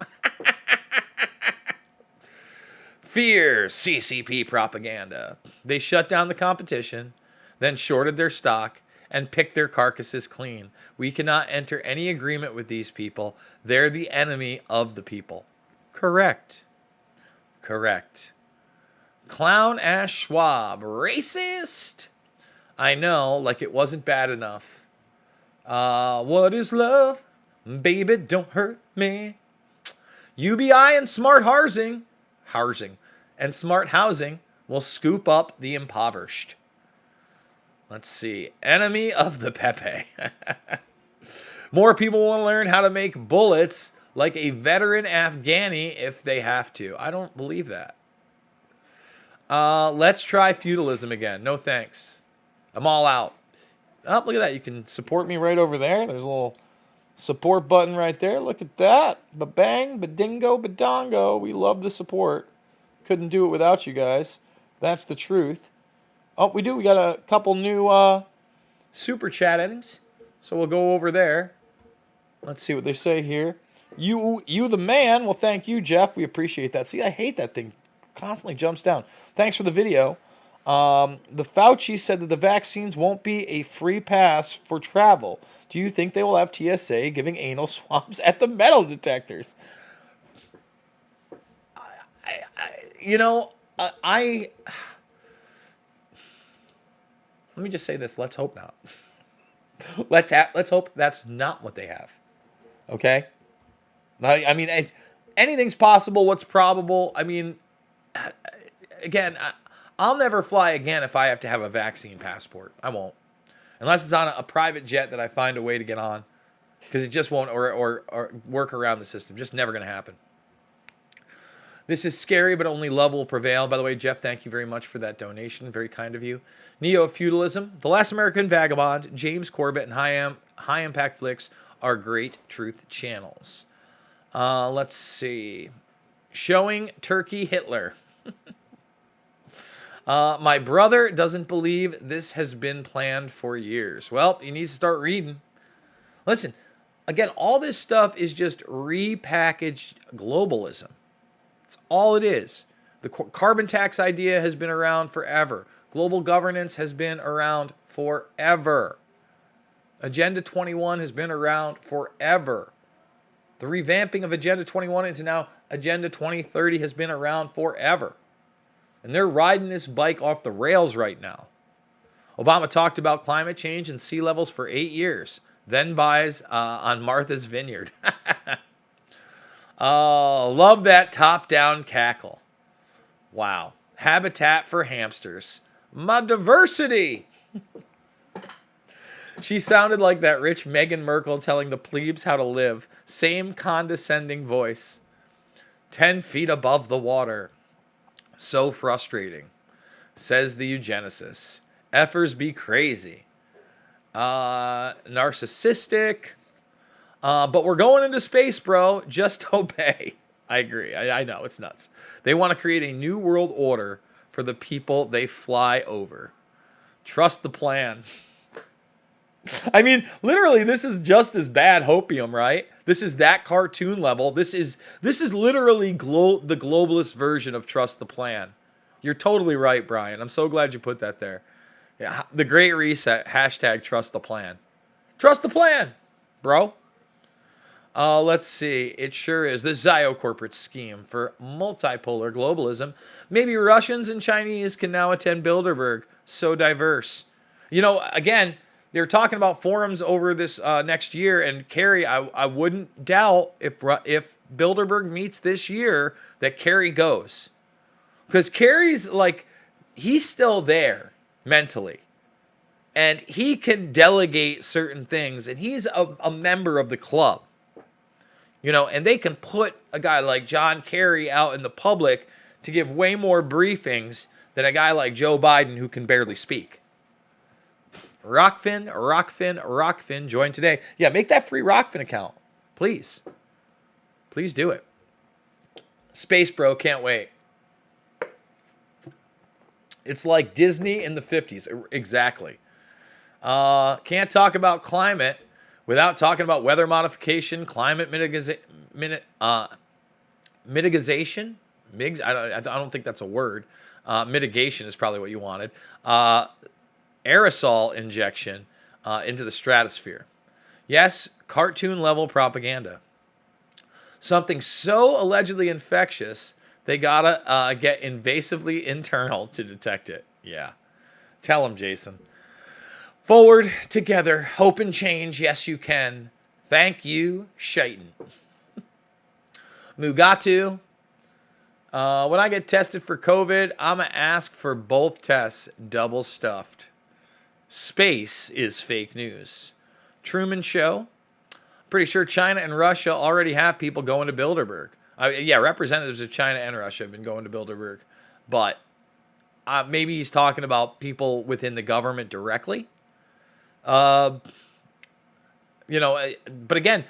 Speaker 1: Fear CCP propaganda. They shut down the competition, then shorted their stock, and picked their carcasses clean. We cannot enter any agreement with these people. They're the enemy of the people. Correct. Correct. Clown Ash Schwab. Racist? I know, like it wasn't bad enough. What is love? Baby, don't hurt me. UBI and smart housing and smart housing will scoop up the impoverished. Let's see. Enemy of the Pepe. More people want to learn how to make bullets like a veteran Afghani if they have to. I don't believe that. Let's try feudalism again. No thanks. I'm all out. Oh, look at that. You can support me right over there. There's a little support button right there. Look at that. Ba-bang, ba-dingo, ba-dongo. We love the support. Couldn't do it without you guys. That's the truth. Oh, we do. We got a couple new super chat-ins. So we'll go over there. Let's see what they say here. You the man. Well, thank you, Jeff. We appreciate that. See, I hate that thing. Constantly jumps down. Thanks for the video. The Fauci said that the vaccines won't be a free pass for travel. Do you think they will have TSA giving anal swabs at the metal detectors? Let me just say this. Let's hope not. Let's hope that's not what they have. Okay? I mean, anything's possible. What's probable? I mean, again, I'll never fly again if I have to have a vaccine passport. I won't. Unless it's on a private jet that I find a way to get on. because it just won't, or work around the system. Just never going to happen. This is scary, but only love will prevail. By the way, Jeff, thank you very much for that donation. Very kind of you. Neo-Feudalism, The Last American Vagabond, James Corbett, and High Impact Flicks are great truth channels. Let's see. Showing Turkey Hitler. My brother doesn't believe this has been planned for years. Well, he needs to start reading. Listen, again, all this stuff is just repackaged globalism. That's all it is. The carbon tax idea has been around forever. Global governance has been around forever. Agenda 21 has been around forever. The revamping of Agenda 21 into now Agenda 2030 has been around forever. And they're riding this bike off the rails right now. Obama talked about climate change and sea levels for 8 years, then buys on Martha's Vineyard. Oh, love that top-down cackle. Wow. Habitat for hamsters. My diversity. She sounded like that rich Meghan Merkel telling the plebes how to live. Same condescending voice. 10 feet above the water. So frustrating, says the eugenicist. Effers be crazy. Narcissistic. But we're going into space, bro. Just obey. I agree. I know, it's nuts. They want to create a new world order for the people they fly over. Trust the plan. I mean, literally, this is just as bad hopium, right? This is that cartoon level. This is literally the globalist version of Trust the Plan. You're totally right, Brian. I'm so glad you put that there. Yeah, the Great Reset, hashtag Trust the Plan. Trust the plan, bro. Let's see. It sure is. The Zio corporate scheme for multipolar globalism. Maybe Russians and Chinese can now attend Bilderberg. So diverse. You know, again, they're talking about forums over this next year. And Kerry, I wouldn't doubt if Bilderberg meets this year that Kerry goes. Because Kerry's like, he's still there mentally. And he can delegate certain things. And he's a member of the club. You know, and they can put a guy like John Kerry out in the public to give way more briefings than a guy like Joe Biden who can barely speak. Rockfin, join today. Yeah, make that free Rockfin account. Please. Please do it. Space Bro, can't wait. It's like Disney in the 50s. Exactly. Can't talk about climate without talking about weather modification, climate mitigation. I don't think that's a word. Mitigation is probably what you wanted. Aerosol injection into the stratosphere. Yes, cartoon level propaganda. Something so allegedly infectious, they gotta get invasively internal to detect it. Yeah. Tell them, Jason. Forward, together, hope and change. Yes, you can. Thank you, Shaitan. Mugatu. When I get tested for COVID, I'm going to ask for both tests double stuffed. Space is fake news. Truman Show. Pretty sure China and Russia already have people going to Bilderberg. Yeah, representatives of China and Russia have been going to Bilderberg. But maybe he's talking about people within the government directly. You know, but again,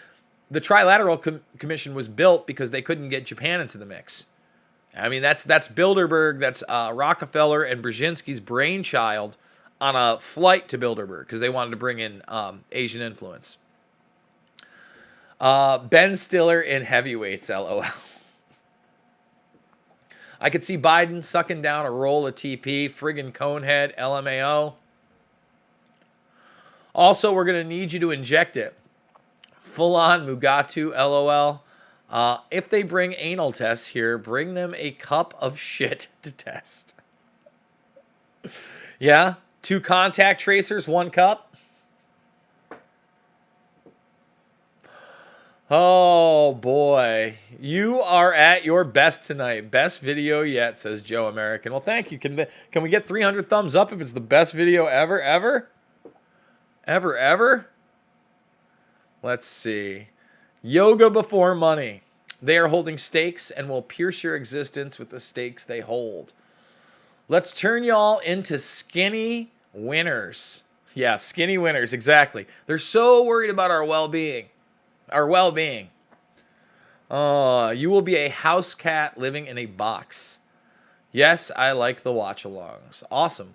Speaker 1: the Trilateral Commission was built because they couldn't get Japan into the mix. I mean, that's Bilderberg, that's Rockefeller and Brzezinski's brainchild on a flight to Bilderberg because they wanted to bring in Asian influence. Ben Stiller in heavyweights, LOL. I could see Biden sucking down a roll of TP, friggin' conehead, LMAO. Also, we're going to need you to inject it. Full on Mugatu, LOL. If they bring anal tests here, bring them a cup of shit to test. Yeah? 2 contact tracers, 1 cup? Oh, boy. You are at your best tonight. Best video yet, says Joe American. Well, thank you. Can we get 300 thumbs up if it's the best video ever? Let's see. Yoga before money. They are holding stakes and will pierce your existence with the stakes they hold. Let's turn y'all into skinny winners. Yeah, skinny winners, exactly. They're so worried about our well-being. Our well-being. You will be a house cat living in a box. Yes, I like the watch-alongs. Awesome.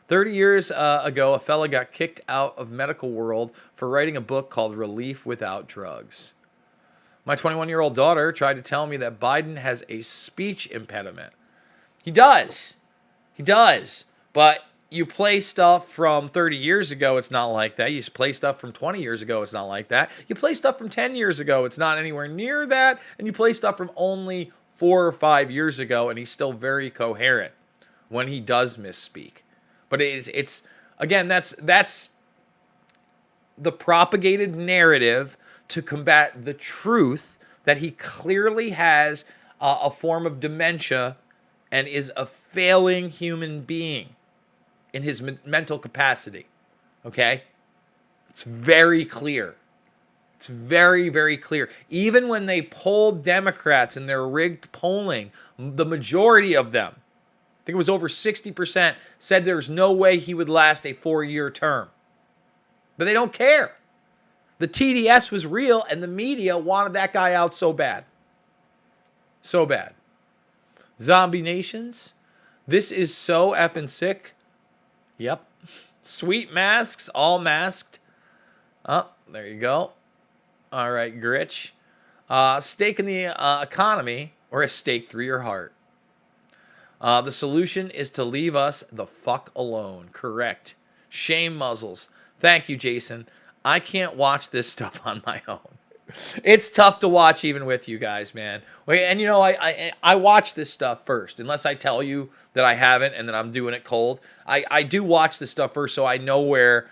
Speaker 1: 30 years ago, a fella got kicked out of medical world for writing a book called Relief Without Drugs. My 21-year-old daughter tried to tell me that Biden has a speech impediment. He does. He does. But you play stuff from 30 years ago, it's not like that. You play stuff from 20 years ago, it's not like that. You play stuff from 10 years ago, it's not anywhere near that. And you play stuff from only 4 or 5 years ago, and he's still very coherent when he does misspeak. But it's again, that's the propagated narrative to combat the truth that he clearly has a form of dementia and is a failing human being in his mental capacity. Okay? It's very clear. It's very, very clear. Even when they polled Democrats in their rigged polling, the majority of them, I think it was over 60%, said there's no way he would last a 4-year term. But they don't care. The TDS was real, and the media wanted that guy out so bad. So bad. Zombie nations. This is so effing sick. Yep. Sweet masks, all masked. Oh, there you go. All right, Gritch. Stake in the economy, or a stake through your heart. The solution is to leave us the fuck alone. Correct. Shame muzzles. Thank you, Jason. I can't watch this stuff on my own. It's tough to watch even with you guys, man. And you know, I watch this stuff first. Unless I tell you that I haven't and that I'm doing it cold. I do watch this stuff first so I know where,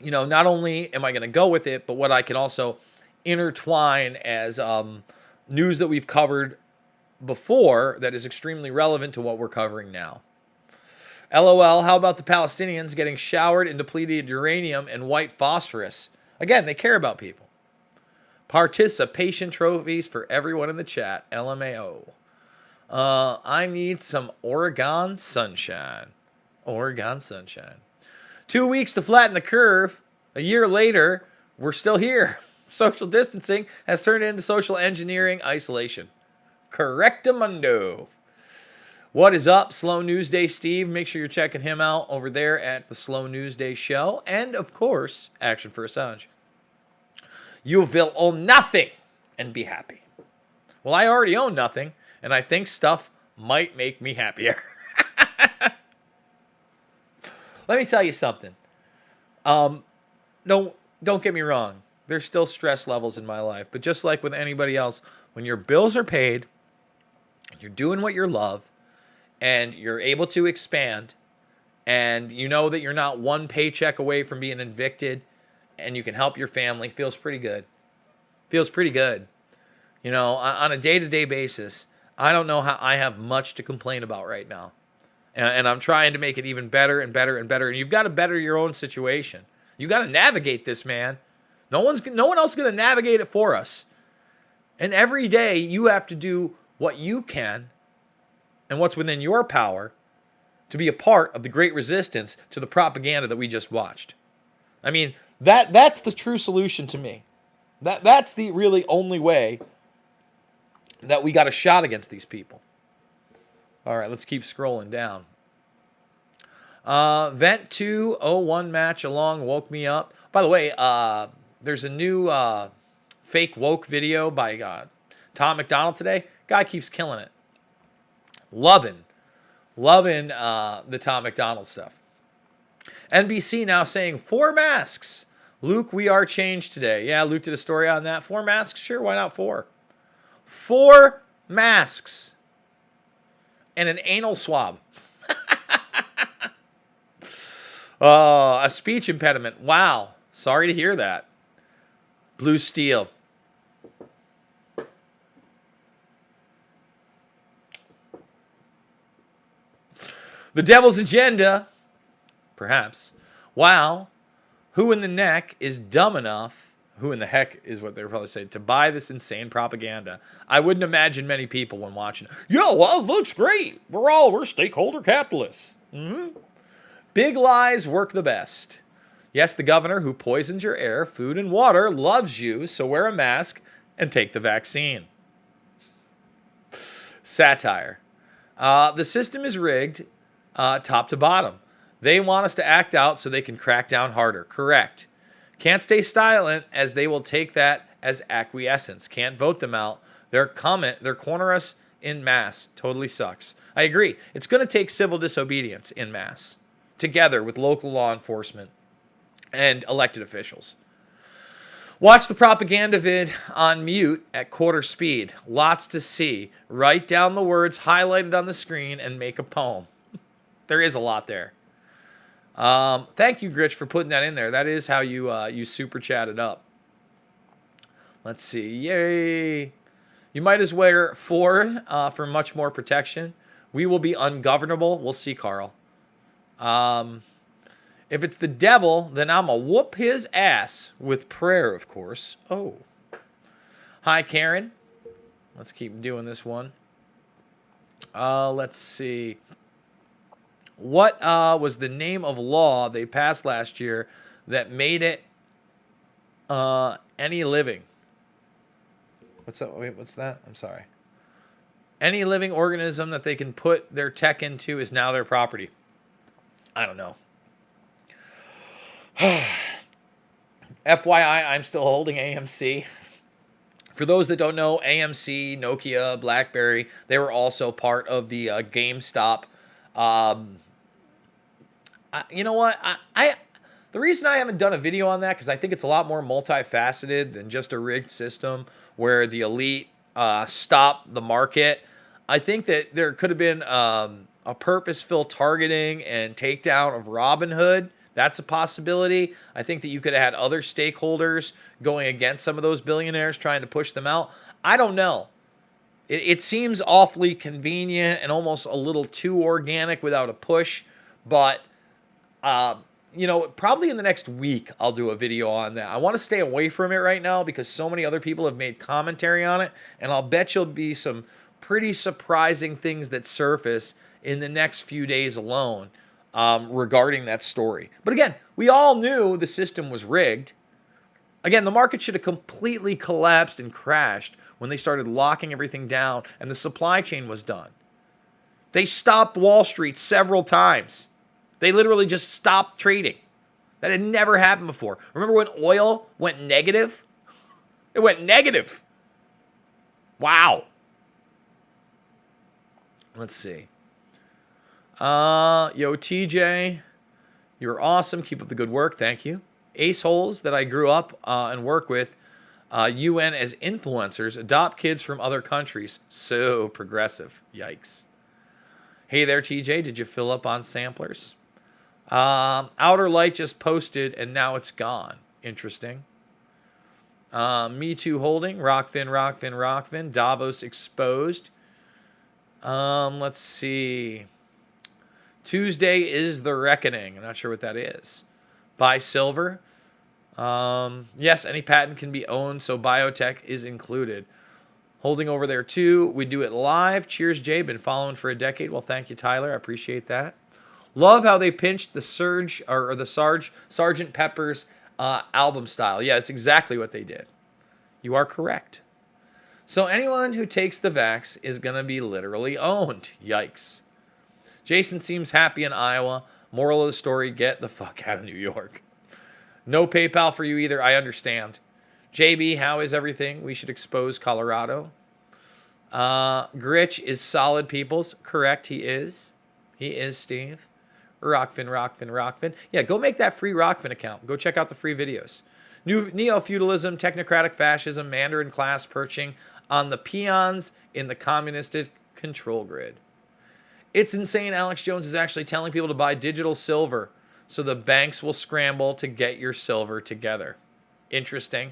Speaker 1: you know, not only am I going to go with it, but what I can also intertwine as news that we've covered before that is extremely relevant to what we're covering now. LOL, how about the Palestinians getting showered in depleted uranium and white phosphorus? Again, they care about people. Participation trophies for everyone in the chat. LMAO. I need some Oregon sunshine. Oregon sunshine. 2 weeks to flatten the curve. A year later, we're still here. Social distancing has turned into social engineering isolation. Correctamundo. What is up, Slow News Day Steve? Make sure you're checking him out over there at the Slow News Day Show. And, of course, Action for Assange. You will own nothing and be happy. Well, I already own nothing, and I think stuff might make me happier. Let me tell you something. Don't get me wrong. There's still stress levels in my life. But just like with anybody else, when your bills are paid, you're doing what you love, and you're able to expand, and you know that you're not one paycheck away from being evicted, and you can help your family, feels pretty good. Feels pretty good. You know, on a day-to-day basis, I don't know how I have much to complain about right now. And I'm trying to make it even better and better and better. And you've got to better your own situation. You got to navigate this, man. No one else is going to navigate it for us. And every day you have to do what you can and what's within your power to be a part of the great resistance to the propaganda that we just watched. I mean, that's the true solution to me. That's the really only way that we got a shot against these people. All right, let's keep scrolling down. Vent 201 match along woke me up. By the way, there's a new fake woke video by Tom McDonald today. Guy keeps killing it. Loving the Tom McDonald stuff. NBC now saying 4 masks. Luke, we are changed today. Yeah, Luke did a story on that. 4 masks? Sure, why not 4? 4 masks. And an anal swab. A speech impediment. Wow. Sorry to hear that. Blue Steel. The devil's agenda. Perhaps. Wow. Who in the neck is dumb enough, who in the heck is what they would probably say, to buy this insane propaganda? I wouldn't imagine many people when watching. Yeah, well, it looks great. We're stakeholder capitalists. Big lies work the best. Yes, the governor who poisons your air, food, and water loves you, so wear a mask and take the vaccine. Satire. The system is rigged top to bottom. They want us to act out so they can crack down harder. Correct. Can't stay silent, as they will take that as acquiescence. Can't vote them out. They're corner us in mass. Totally sucks. I agree. It's going to take civil disobedience in mass, together with local law enforcement and elected officials. Watch the propaganda vid on mute at quarter speed. Lots to see. Write down the words highlighted on the screen and make a poem. There is a lot there. Thank you, Gritch, for putting that in there. That is how you super chatted up. Let's see. Yay. You might as well wear 4 for much more protection. We will be ungovernable. We'll see, Carl. If it's the devil, then I'm going to whoop his ass with prayer, of course. Oh. Hi, Karen. Let's keep doing this one. Let's see. What was the name of law they passed last year that made it any living? What's that? Wait, what's that? I'm sorry. Any living organism that they can put their tech into is now their property. I don't know. FYI, I'm still holding AMC. For those that don't know, AMC, Nokia, BlackBerry, they were also part of the GameStop. You know what? The reason I haven't done a video on that, because I think it's a lot more multifaceted than just a rigged system where the elite stop the market. I think that there could have been a purposeful targeting and takedown of Robinhood. That's a possibility. I think that you could have had other stakeholders going against some of those billionaires trying to push them out. I don't know. It seems awfully convenient and almost a little too organic without a push. But, you know, probably in the next week I'll do a video on that. I want to stay away from it right now because so many other people have made commentary on it. And I'll bet you'll be some pretty surprising things that surface in the next few days alone. Regarding that story. But again, we all knew the system was rigged. Again, the market should have completely collapsed and crashed when they started locking everything down and the supply chain was done. They stopped Wall Street several times. They literally just stopped trading. That had never happened before. Remember when oil went negative? It went negative. Wow. Let's see. Yo, TJ, you're awesome. Keep up the good work. Thank you. Ace holes that I grew up and work with UN as influencers adopt kids from other countries. So progressive. Yikes. Hey there, TJ. Did you fill up on samplers? Outer Light just posted and now it's gone. Interesting. Me Too Holding. Rockfin. Davos exposed. Let's see. Tuesday is the reckoning. I'm not sure what that is. Buy silver. Yes, any patent can be owned, so biotech is included. Holding over there too. We do it live. Cheers, Jay. Been following for a decade. Well, thank you, Tyler. I appreciate that. Love how they pinched the Surge or the Sgt. Pepper's album style. Yeah, it's exactly what they did. You are correct. So anyone who takes the vax is going to be literally owned. Yikes. Jason seems happy in Iowa. Moral of the story, get the fuck out of New York. No PayPal for you either, I understand. JB, how is everything? We should expose Colorado. Gritch is solid peoples. Correct, he is. He is, Steve. Rockfin. Yeah, go make that free Rockfin account. Go check out the free videos. New neo-feudalism, technocratic fascism, Mandarin class perching on the peons in the communistic control grid. It's insane Alex Jones is actually telling people to buy digital silver so the banks will scramble to get your silver together. Interesting.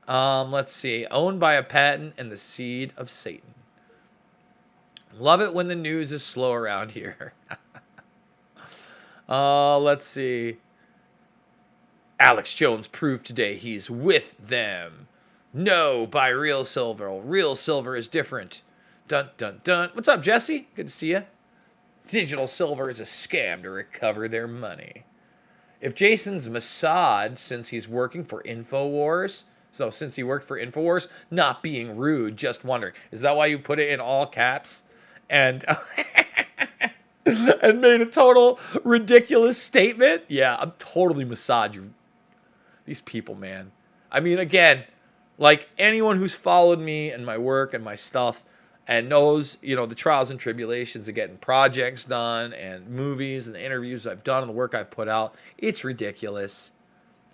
Speaker 1: Let's see. Owned by a patent and the seed of Satan. Love it when the news is slow around here. Let's see. Alex Jones proved today he's with them. No, buy real silver. Real silver is different. Dun, dun, dun. What's up, Jesse? Good to see you. Digital silver is a scam to recover their money. If Jason's Mossad, since he's working for InfoWars, since he worked for InfoWars, not being rude, just wondering. Is that why you put it in all caps? And and made a total ridiculous statement? Yeah, I'm totally Mossad. These people, man. I mean, again, like anyone who's followed me and my work and my stuff and knows, the trials and tribulations of getting projects done and movies and the interviews I've done and the work I've put out, it's ridiculous.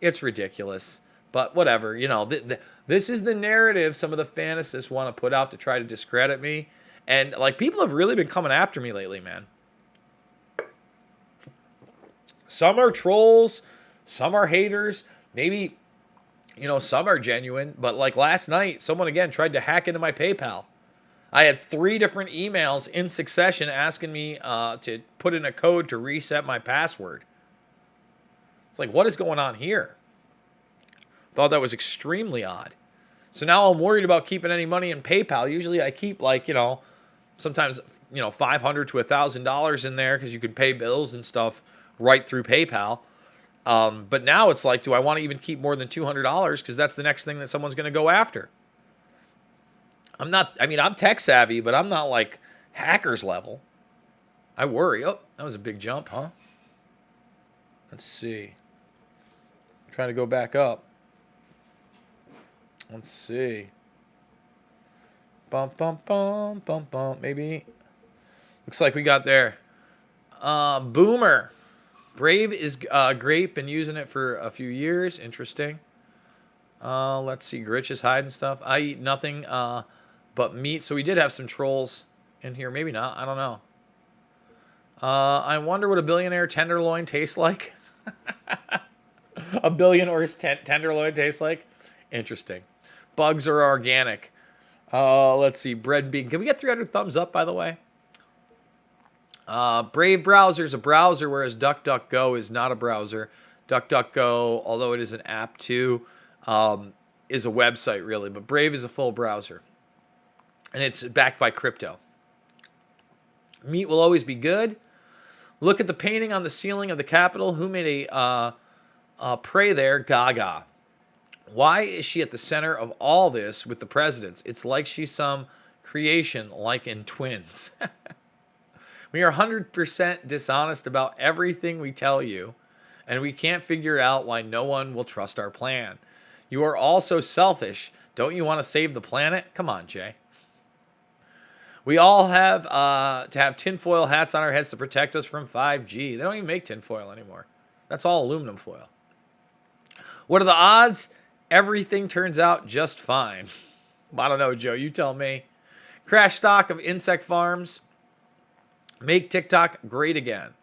Speaker 1: It's ridiculous. But whatever, this is the narrative some of the fantasists want to put out to try to discredit me. And, like, people have really been coming after me lately, man. Some are trolls. Some are haters. Maybe, some are genuine. But, like, last night, someone, again, tried to hack into my PayPal. I had 3 different emails in succession asking me to put in a code to reset my password. It's like, what is going on here? Thought that was extremely odd. So now I'm worried about keeping any money in PayPal. Usually I keep sometimes, $500 to $1,000 in there because you can pay bills and stuff right through PayPal. But now it's like, do I want to even keep more than $200? Because that's the next thing that someone's going to go after. I'm tech savvy, but I'm not like hackers level. I worry. Oh, that was a big jump, huh? Let's see. I'm trying to go back up. Let's see. Bump, bump, bump, bump, bump. Maybe. Looks like we got there. Boomer. Brave is great. Been using it for a few years. Interesting. Let's see. Gritch is hiding stuff. I eat nothing but meat. So we did have some trolls in here. Maybe not. I don't know. I wonder what a billionaire tenderloin tastes like. A billionaire's tenderloin tastes like. Interesting. Bugs are organic. Let's see. Bread and bean. Can we get 300 thumbs up, by the way? Brave browser is a browser, whereas DuckDuckGo is not a browser. DuckDuckGo, although it is an app too, is a website, really. But Brave is a full browser. And it's backed by crypto. Meat will always be good. Look at the painting on the ceiling of the Capitol. Who made a pray there? Gaga. Why is she at the center of all this with the presidents? It's like she's some creation, like in Twins. We are 100% dishonest about everything we tell you, and we can't figure out why no one will trust our plan. You are all so selfish. Don't you want to save the planet? Come on, Jay. We all have to have tinfoil hats on our heads to protect us from 5G. They don't even make tinfoil anymore. That's all aluminum foil. What are the odds? Everything turns out just fine. I don't know, Joe. You tell me. Crash stock of insect farms. Make TikTok great again.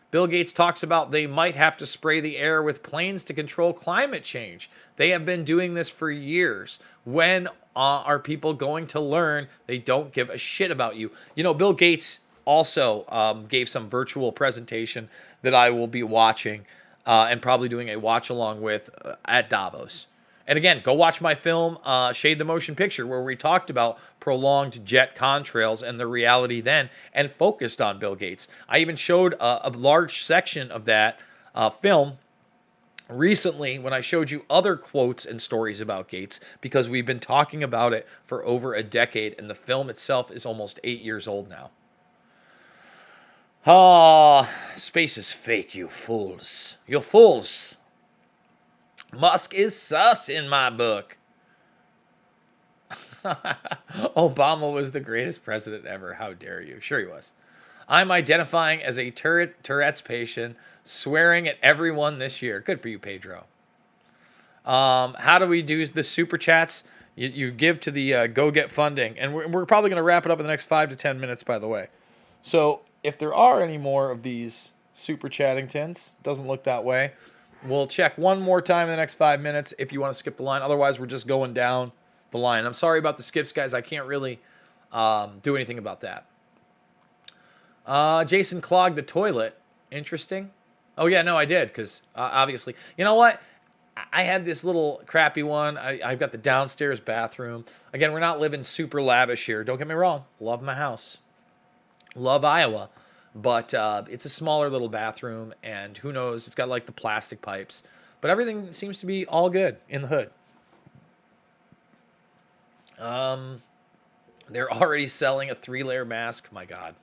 Speaker 1: Bill Gates talks about they might have to spray the air with planes to control climate change. They have been doing this for years. When are people going to learn they don't give a shit about you? Bill Gates also gave some virtual presentation that I will be watching and probably doing a watch along with at Davos. And again, go watch my film, Shade the Motion Picture, where we talked about prolonged jet contrails and the reality then and focused on Bill Gates. I even showed a large section of that film recently when I showed you other quotes and stories about Gates, because we've been talking about it for over a decade, and the film itself is almost 8 years old now. Space is fake, you fools. You fools. Musk is sus in my book. Obama was the greatest president ever. How dare you? Sure he was. I'm identifying as a Tourette's patient, swearing at everyone this year. Good for you, Pedro. How do we do the super chats? You give to the Go Get Funding. And we're probably going to wrap it up in the next 5 to 10 minutes, by the way. So if there are any more of these super chattingtons, doesn't look that way. We'll check one more time in the next 5 minutes if you want to skip the line. Otherwise, we're just going down the line. I'm sorry about the skips, guys. I can't really do anything about that. Jason clogged the toilet. Interesting. Oh, yeah, no, I did, because obviously. You know what? I had this little crappy one. I've got the downstairs bathroom. Again, we're not living super lavish here. Don't get me wrong. Love my house. Love Iowa. But it's a smaller little bathroom, and who knows? It's got like the plastic pipes. But everything seems to be all good in the hood. They're already selling a 3-layer mask. My God.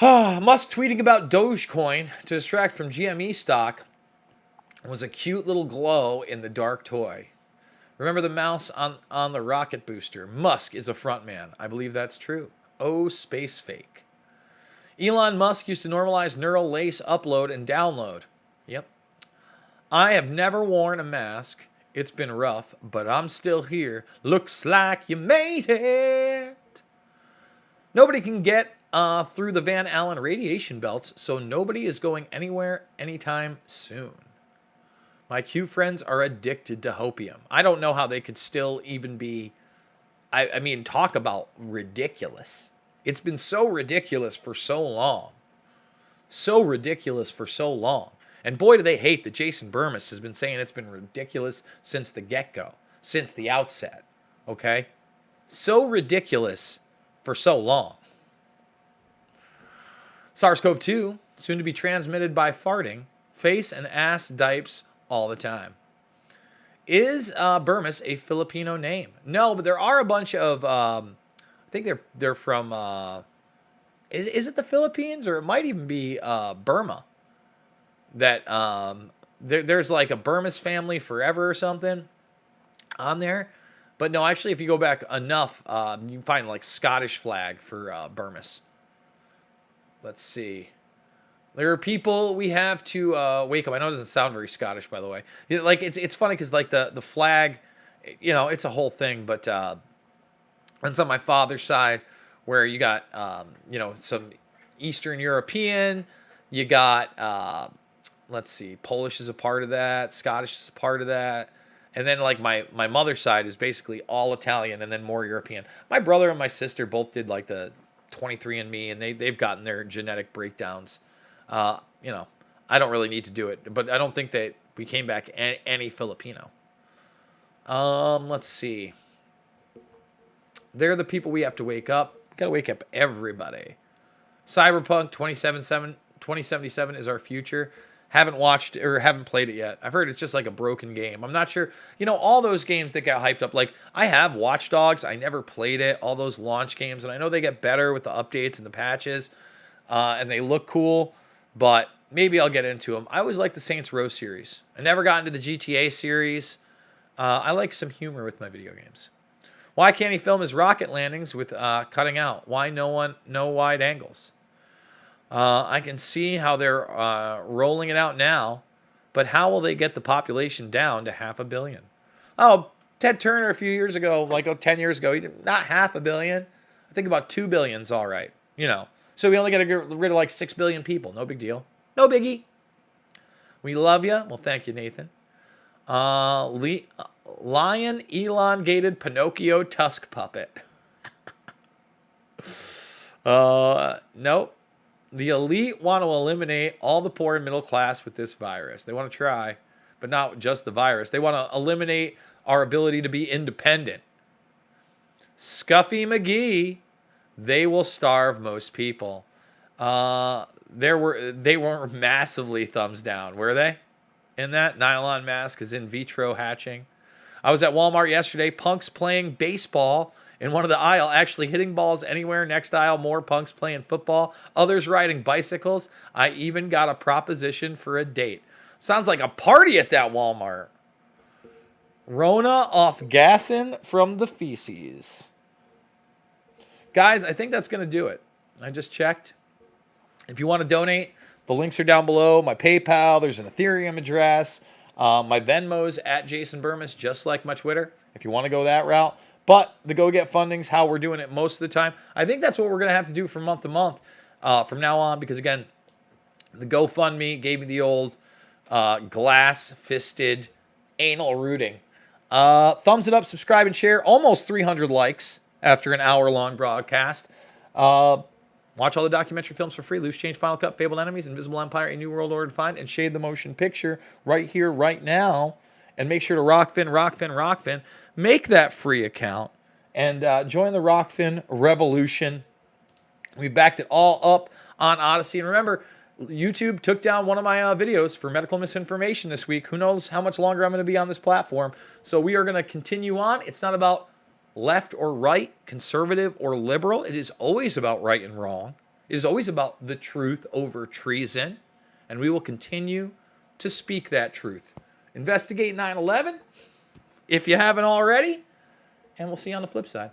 Speaker 1: Musk tweeting about Dogecoin to distract from GME stock was a cute little glow in the dark toy. Remember the mouse on the rocket booster? Musk is a front man. I believe that's true. Oh, space fake. Elon Musk used to normalize neural lace upload and download. Yep. I have never worn a mask. It's been rough, but I'm still here. Looks like you made it. Nobody can get through the Van Allen radiation belts, so nobody is going anywhere anytime soon. My Q friends are addicted to hopium. I don't know how they could still even be, I mean, talk about ridiculous. It's been so ridiculous for so long. So ridiculous for so long. And boy, do they hate that Jason Burmis has been saying it's been ridiculous since the get-go, since the outset. Okay? So ridiculous for so long. SARS-CoV-2, soon to be transmitted by farting, face and ass dipes all the time. Is Burmis a Filipino name? No, but there are a bunch of, I think they're from, is it the Philippines, or it might even be Burma? That there's like a Burmis family forever or something on there. But no, actually, if you go back enough, you can find like Scottish flag for Burmis. Let's see. There are people we have to wake up. I know it doesn't sound very Scottish, by the way. Like it's funny because like the flag, you know, it's a whole thing. But it's on my father's side, where you got you know, some Eastern European. You got let's see, Polish is a part of that. Scottish is a part of that. And then like my mother's side is basically all Italian and then more European. My brother and my sister both did like the 23andMe, and they've gotten their genetic breakdowns. You know, I don't really need to do it, but I don't think that we came back any Filipino. Let's see. They're the people we have to wake up. Got to wake up everybody. Cyberpunk 2077 is our future. Haven't watched or haven't played it yet. I've heard it's just like a broken game. I'm not sure. You know, all those games that got hyped up, like I have Watch Dogs. I never played it. All those launch games, and I know they get better with the updates and the patches, and they look cool, but maybe I'll get into them. I always like the Saints Row series. I never got into the GTA series. I like some humor with my video games. Why can't he film his rocket landings with cutting out? Why no wide angles? I can see how they're rolling it out now, but how will they get the population down to 500 million? Oh, Ted Turner a few years ago, like 10 years ago, he did not 500 million. I think about 2 billion's all right, you know. So we only got to get rid of like 6 billion people. No big deal. No biggie. We love you. Well, thank you, Nathan. Lion elongated Pinocchio tusk puppet. Nope. The elite want to eliminate all the poor and middle class with this virus. They want to try, but not just the virus. They want to eliminate our ability to be independent. Scuffy McGee, they will starve most people. They weren't massively thumbs down, were they? In that nylon mask is in vitro hatching. I was at Walmart yesterday. Punks playing baseball in one of the aisle, actually hitting balls anywhere. Next aisle, more punks playing football. Others riding bicycles. I even got a proposition for a date. Sounds like a party at that Walmart. Rona off gassing from the feces. Guys, I think that's going to do it. I just checked. If you want to donate, the links are down below. My PayPal, there's an Ethereum address. My Venmo's at Jason Burmis, just like my Twitter, if you want to go that route. But the Go Get Funding's how we're doing it most of the time. I think that's what we're going to have to do from month to month from now on, because, again, the GoFundMe gave me the old glass-fisted anal rooting. Thumbs it up, subscribe, and share. Almost 300 likes after an hour-long broadcast. Watch all the documentary films for free. Loose Change, Final Cut, Fabled Enemies, Invisible Empire, A New World Order to Find, and Shade the Motion Picture right here, right now. And make sure to Rockfin. Make that free account and join the Rockfin revolution. We backed it all up on Odyssey. And remember, YouTube took down one of my videos for medical misinformation this week. Who knows how much longer I'm going to be on this platform. So we are going to continue on. It's not about left or right, conservative or liberal. It is always about right and wrong. It is always about the truth over treason. And we will continue to speak that truth. Investigate 9/11 if you haven't already. And we'll see you on the flip side.